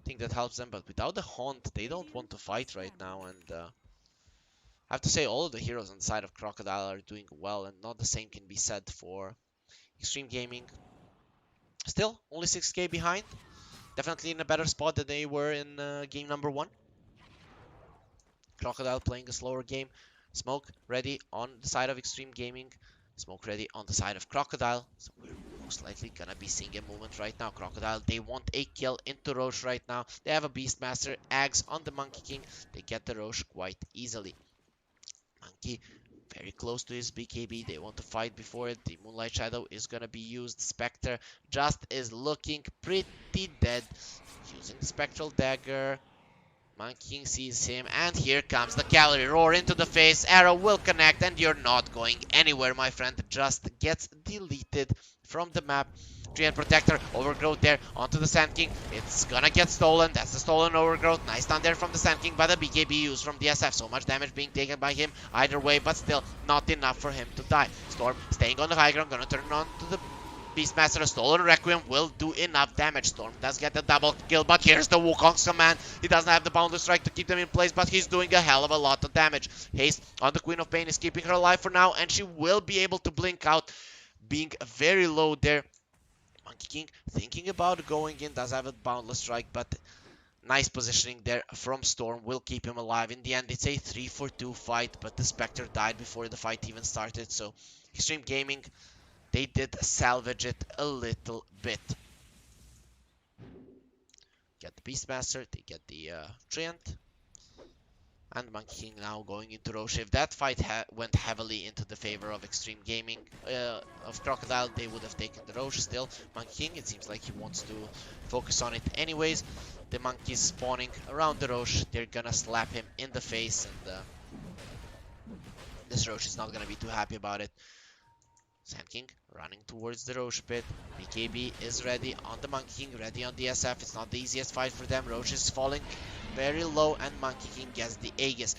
thing that helps them, but without the Haunt, they don't want to fight right now. And I have to say, all of the heroes on the side of Crocodile are doing well, and not the same can be said for Xtreme Gaming. Still, only 6k behind. Definitely in a better spot than they were in game number 1. Crocodile playing a slower game. Smoke ready on the side of Xtreme Gaming. Smoke ready on the side of Crocodile. So we're most likely gonna be seeing a movement right now. Crocodile, they want a kill into Roche right now. They have a Beastmaster. Ags on the Monkey King. They get the Roche quite easily. Monkey very close to his BKB. They want to fight before it. The Moonlight Shadow is going to be used. Spectre just is looking pretty dead. Using the Spectral Dagger. Monkey King sees him. And here comes the Cavalry. Roar into the face. Arrow will connect. And you're not going anywhere, my friend. Just gets deleted from the map. Treant Protector, Overgrowth there, onto the Sand King. It's gonna get stolen. That's the stolen Overgrowth. Nice down there from the Sand King, but the BKB used from the SF. So much damage being taken by him either way, but still not enough for him to die. Storm staying on the high ground, gonna turn on to the Beastmaster. A stolen Requiem will do enough damage. Storm does get the double kill, but here's the Wukong's command. He doesn't have the Boundless Strike to keep them in place, but he's doing a hell of a lot of damage. Haste on the Queen of Pain is keeping her alive for now, and she will be able to blink out, being very low there. Monkey King thinking about going in, does have a Boundless Strike, but nice positioning there from Storm will keep him alive. In the end, it's a 3-for-2 fight, but the Spectre died before the fight even started, so Xtreme Gaming, they did salvage it a little bit. Get the Beastmaster, they get the Treant. And Monkey King now going into Roche. If that fight went heavily into the favor of Xtreme Gaming, of Crocodile, they would have taken the Roche still. Monkey King, it seems like he wants to focus on it anyways. The monkeys spawning around the Roche, they're gonna slap him in the face, and this Roche is not gonna be too happy about it. Sand King running towards the Roche pit. BKB is ready on the Monkey King, ready on the SF. It's not the easiest fight for them. Roche is falling very low, and Monkey King gets the Aegis.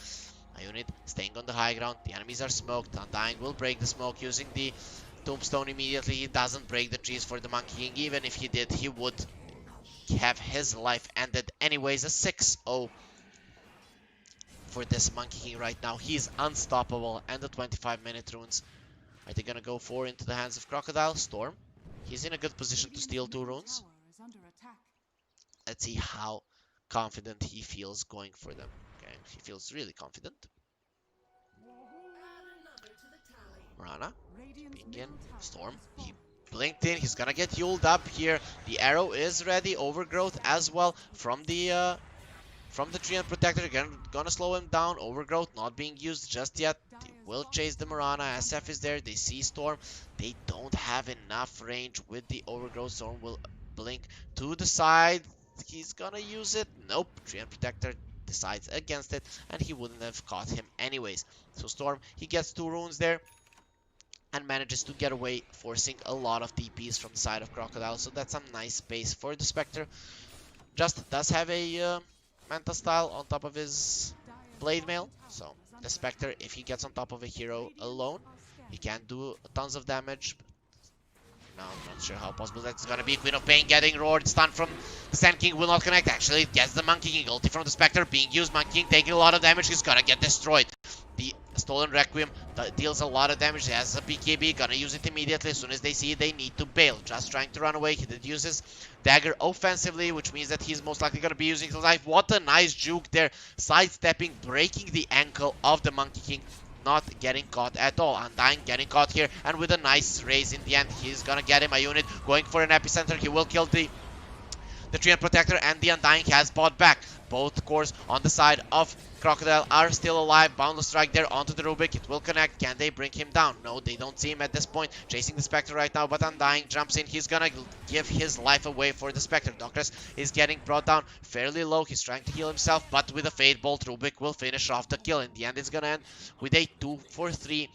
A unit staying on the high ground. The enemies are smoked. Undying will break the smoke using the Tombstone immediately. He doesn't break the trees for the Monkey King. Even if he did, he would have his life ended anyways. A 6-0 for this Monkey King right now. He's unstoppable, and the 25-minute runes. Are they gonna go 4 into the hands of Crocodile? Storm. He's in a good position to steal 2 runes. Let's see how confident he feels going for them. Okay, he feels really confident. Morana. Begin. Storm. He blinked in. He's gonna get Yuled up here. The arrow is ready. Overgrowth as well from the Treant Protector. Gonna slow him down. Overgrowth not being used just yet. They will chase the Morana. SF is there. They see Storm. They don't have enough range with the Overgrowth. Storm will blink to the side. He's gonna use it. Nope. Treant Protector decides against it, and he wouldn't have caught him anyways. So Storm, he gets 2 runes there and manages to get away, forcing a lot of TPs from the side of Crocodile. So that's some nice space for the Spectre. Just does have a Manta style on top of his Blade Mail. So the Spectre, if he gets on top of a hero alone, he can do tons of damage. No, I'm not sure how possible that's gonna be. Queen of Pain getting roared. Stun from the Sand King will not connect. Actually, it gets the Monkey King. Ulti from the Spectre being used. Monkey King taking a lot of damage. He's gonna get destroyed. The Stolen Requiem deals a lot of damage. He has a BKB. Gonna use it immediately. As soon as they see it, they need to bail. Just trying to run away. He did use his dagger offensively, which means that he's most likely gonna be using his life. What a nice juke there. Sidestepping, breaking the ankle of the Monkey King. Not getting caught at all. Undying getting caught here, and with a nice raise in the end, he's gonna get him a unit going for an epicenter. He will kill the Treant Protector, and the Undying has bought back. Both cores on the side of Crocodile are still alive. Boundless Strike there onto the Rubik. It will connect. Can they bring him down? No, they don't see him at this point. Chasing the Spectre right now, but Undying jumps in. He's gonna give his life away for the Spectre. Doctress is getting brought down fairly low. He's trying to heal himself, but with a Fade Bolt, Rubik will finish off the kill. In the end, it's gonna end with a 2-for-3,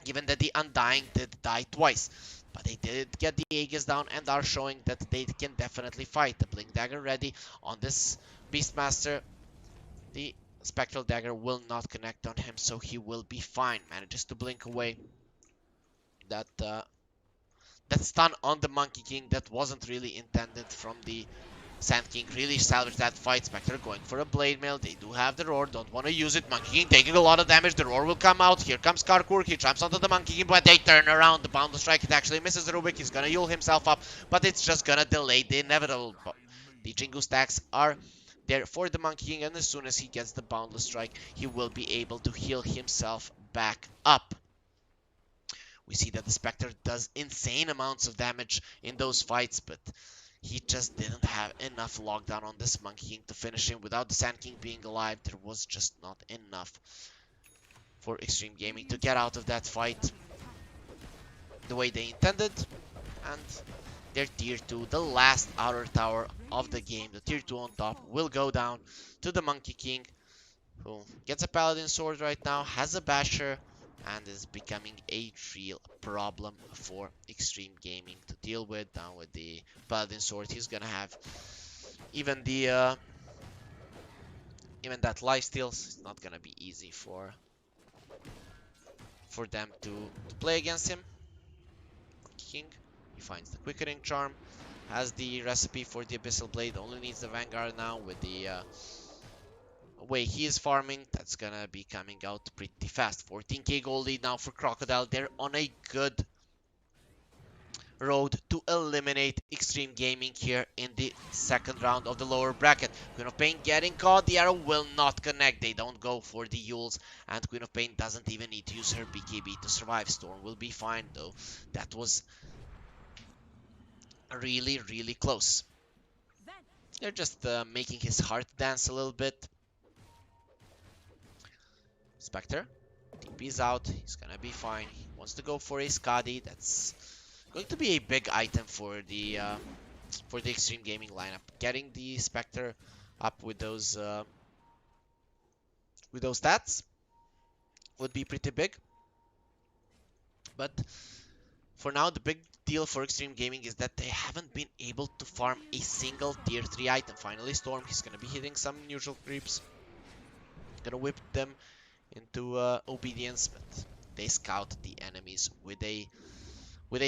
given that the Undying did die twice. But they did get the Aegis down and are showing that they can definitely fight. The Blink Dagger ready on this Beastmaster. The Spectral Dagger will not connect on him, so he will be fine. Manages to blink away that stun on the Monkey King that wasn't really intended from the Sand King. Really salvaged that fight. Spectre going for a Blade Mail. They do have the Roar. Don't want to use it. Monkey King taking a lot of damage. The Roar will come out. Here comes Karkur. He jumps onto the Monkey King, but they turn around. The Boundless Strike, it actually misses the Rubik. He's gonna heal himself up, but it's just gonna delay the inevitable. The Jingu stacks are there for the Monkey King, and as soon as he gets the Boundless Strike, he will be able to heal himself back up. We see that the Spectre does insane amounts of damage in those fights, but he just didn't have enough lockdown on this Monkey King to finish him. Without the Sand King being alive, there was just not enough for Xtreme Gaming to get out of that fight the way they intended. And their tier 2, the last outer tower of the game, the tier 2 on top, will go down to the Monkey King, who gets a Paladin Sword right now, has a Basher, and is becoming a real problem for Xtreme Gaming to deal with. Now with the Paladin Sword, he's gonna have even the even that lifesteals. It's not gonna be easy for them to play against him. King, He finds the quickening charm, has the recipe for the Abyssal Blade, only needs the Vanguard now with the way he is farming. That's gonna be coming out pretty fast. 14k gold lead now for Crocodile. They're on a good road to eliminate Xtreme Gaming here in the second round of the lower bracket. Queen of Pain getting caught. The arrow will not connect. They don't go for the Yules, and Queen of Pain doesn't even need to use her BKB to survive. Storm will be fine though. That was really, really close. They're just making his heart dance a little bit. Spectre, TP's out. He's gonna be fine. He wants to go for a Skadi. That's going to be a big item for the Xtreme Gaming lineup. Getting the Spectre up with those stats would be pretty big. But for now, the big deal for Xtreme Gaming is that they haven't been able to farm a single tier 3 item. Finally, Storm, he's gonna be hitting some neutral creeps. Gonna whip them into obedience, but they scout the enemies with a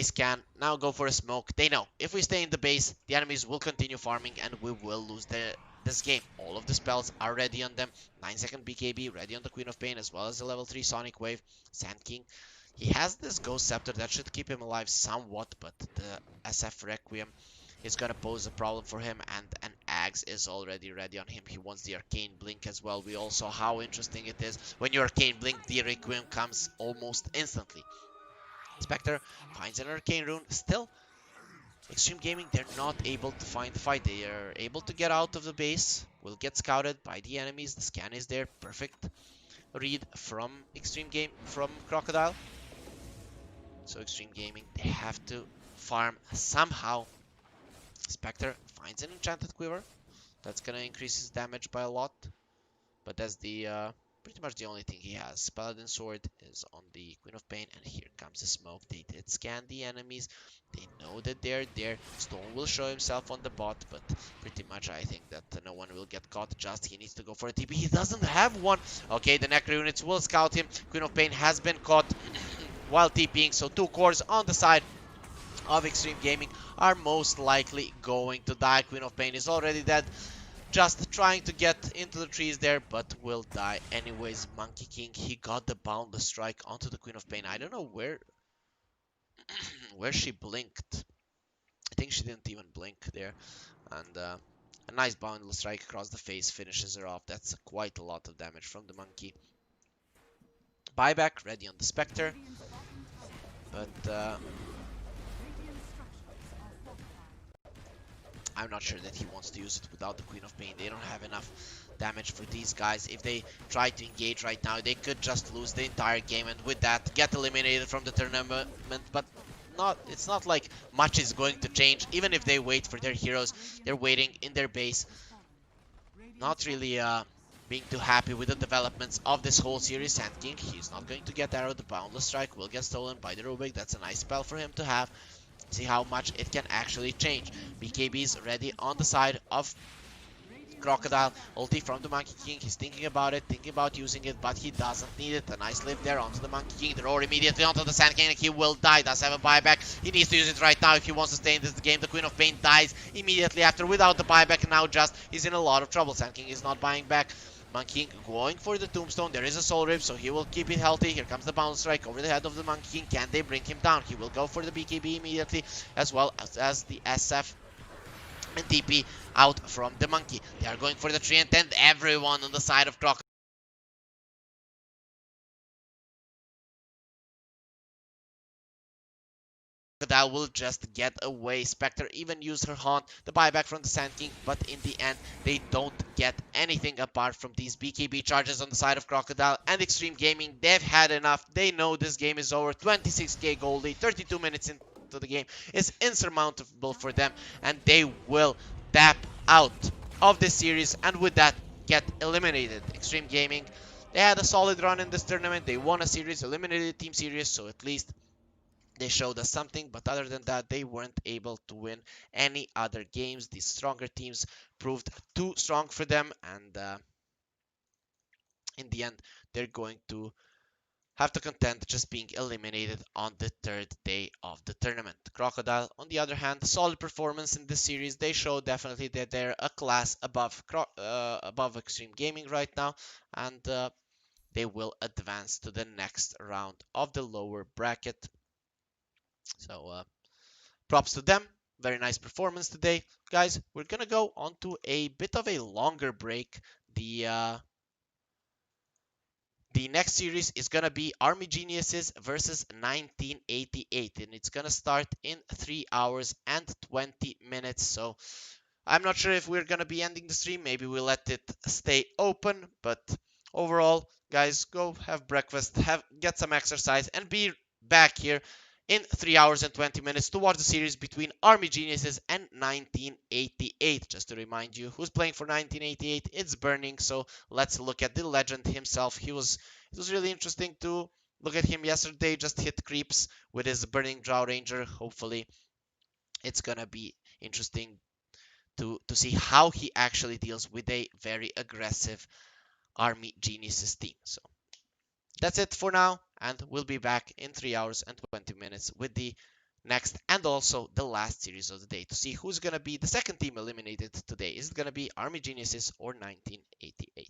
scan. Now go for a smoke. They know if we stay in the base, the enemies will continue farming and we will lose this game. All of the spells are ready on them. 9-second BKB ready on the Queen of Pain, as well as the level 3 Sonic Wave. Sand King, he has this Ghost Scepter that should keep him alive somewhat, but the SF Requiem is gonna pose a problem for him, and an Axe is already ready on him. He wants the Arcane Blink as well. We all saw how interesting it is. When you Arcane Blink, the Requiem comes almost instantly. Spectre finds an Arcane Rune. Still, Xtreme Gaming, they're not able to find the fight. They are able to get out of the base. Will get scouted by the enemies. The scan is there. Perfect read from from Crocodile. So Xtreme Gaming, they have to farm somehow. Spectre finds an Enchanted Quiver. That's gonna increase his damage by a lot. But that's the pretty much the only thing he has. Paladin Sword is on the Queen of Pain, and here comes the smoke. They did scan the enemies. They know that they're there. Storm will show himself on the bot, but pretty much I think that no one will get caught. Just he needs to go for a TP. He doesn't have one. Okay, the Necro units will scout him. Queen of Pain has been caught while TPing, so 2 cores on the side of Xtreme Gaming are most likely going to die. Queen of Pain is already dead. Just trying to get into the trees there, but will die anyways. Monkey King, he got the Boundless Strike onto the Queen of Pain. I don't know where where she blinked. I think she didn't even blink there. And a nice Boundless Strike across the face finishes her off. That's quite a lot of damage from the Monkey. Buyback ready on the Spectre. But I'm not sure that he wants to use it without the Queen of Pain. They don't have enough damage for these guys. If they try to engage right now, they could just lose the entire game, and with that, get eliminated from the tournament. But it's not like much is going to change. Even if they wait for their heroes, they're waiting in their base. Not really being too happy with the developments of this whole series. Sand King, he's not going to get arrowed. The Boundless Strike will get stolen by the Rubik. That's a nice spell for him to have. See how much it can actually change. BKB is ready on the side of Crocodile. Ulti from the Monkey King. He's thinking about it, thinking about using it, but he doesn't need it. A nice lift there onto the Monkey King. The roar immediately onto the Sand King, and he will die. Does have a buyback. He needs to use it right now if he wants to stay in this game. The Queen of Pain dies immediately after without the buyback, and now just he's in a lot of trouble. Sand King is not buying back. Monkey King going for the Tombstone. There is a Soul Rip, so he will keep it healthy. Here comes the Bounce Strike over the head of the Monkey King. Can they bring him down? He will go for the BKB immediately, as well as the SF and TP out from the Monkey. They are going for the tree, and then everyone on the side of Crocodile will just get away. Spectre even used her haunt, the buyback from the Sand King, but in the end, they don't get anything apart from these BKB charges on the side of Crocodile and Xtreme Gaming. They've had enough. They know this game is over. 26k gold lead, 32 minutes into the game is insurmountable for them, and they will tap out of this series, and with that, get eliminated. Xtreme Gaming, they had a solid run in this tournament. They won a series, eliminated Team Series, so at least they showed us something, but other than that, they weren't able to win any other games. The stronger teams proved too strong for them, and in the end, they're going to have to contend just being eliminated on the third day of the tournament. Crocodile, on the other hand, solid performance in this series. They show definitely that they're a class above Xtreme Gaming right now, and they will advance to the next round of the lower bracket. So props to them. Very nice performance today. Guys, we're gonna go on to a bit of a longer break. The next series is gonna be Army Geniuses versus 1988, and it's gonna start in 3 hours and 20 minutes. So I'm not sure if we're gonna be ending the stream. Maybe we'll let it stay open. But overall, guys, go have breakfast, get some exercise, and be back here in 3 hours and 20 minutes to watch the series between Army Geniuses and 1988. Just to remind you, who's playing for 1988? It's Burning. So let's look at the legend himself. It was really interesting to look at him yesterday. Just hit creeps with his Burning Drow Ranger. Hopefully, it's gonna be interesting to see how he actually deals with a very aggressive Army Geniuses team. So that's it for now, and we'll be back in 3 hours and 20 minutes with the next and also the last series of the day to see who's going to be the second team eliminated today. Is it going to be Army Geniuses or 1988?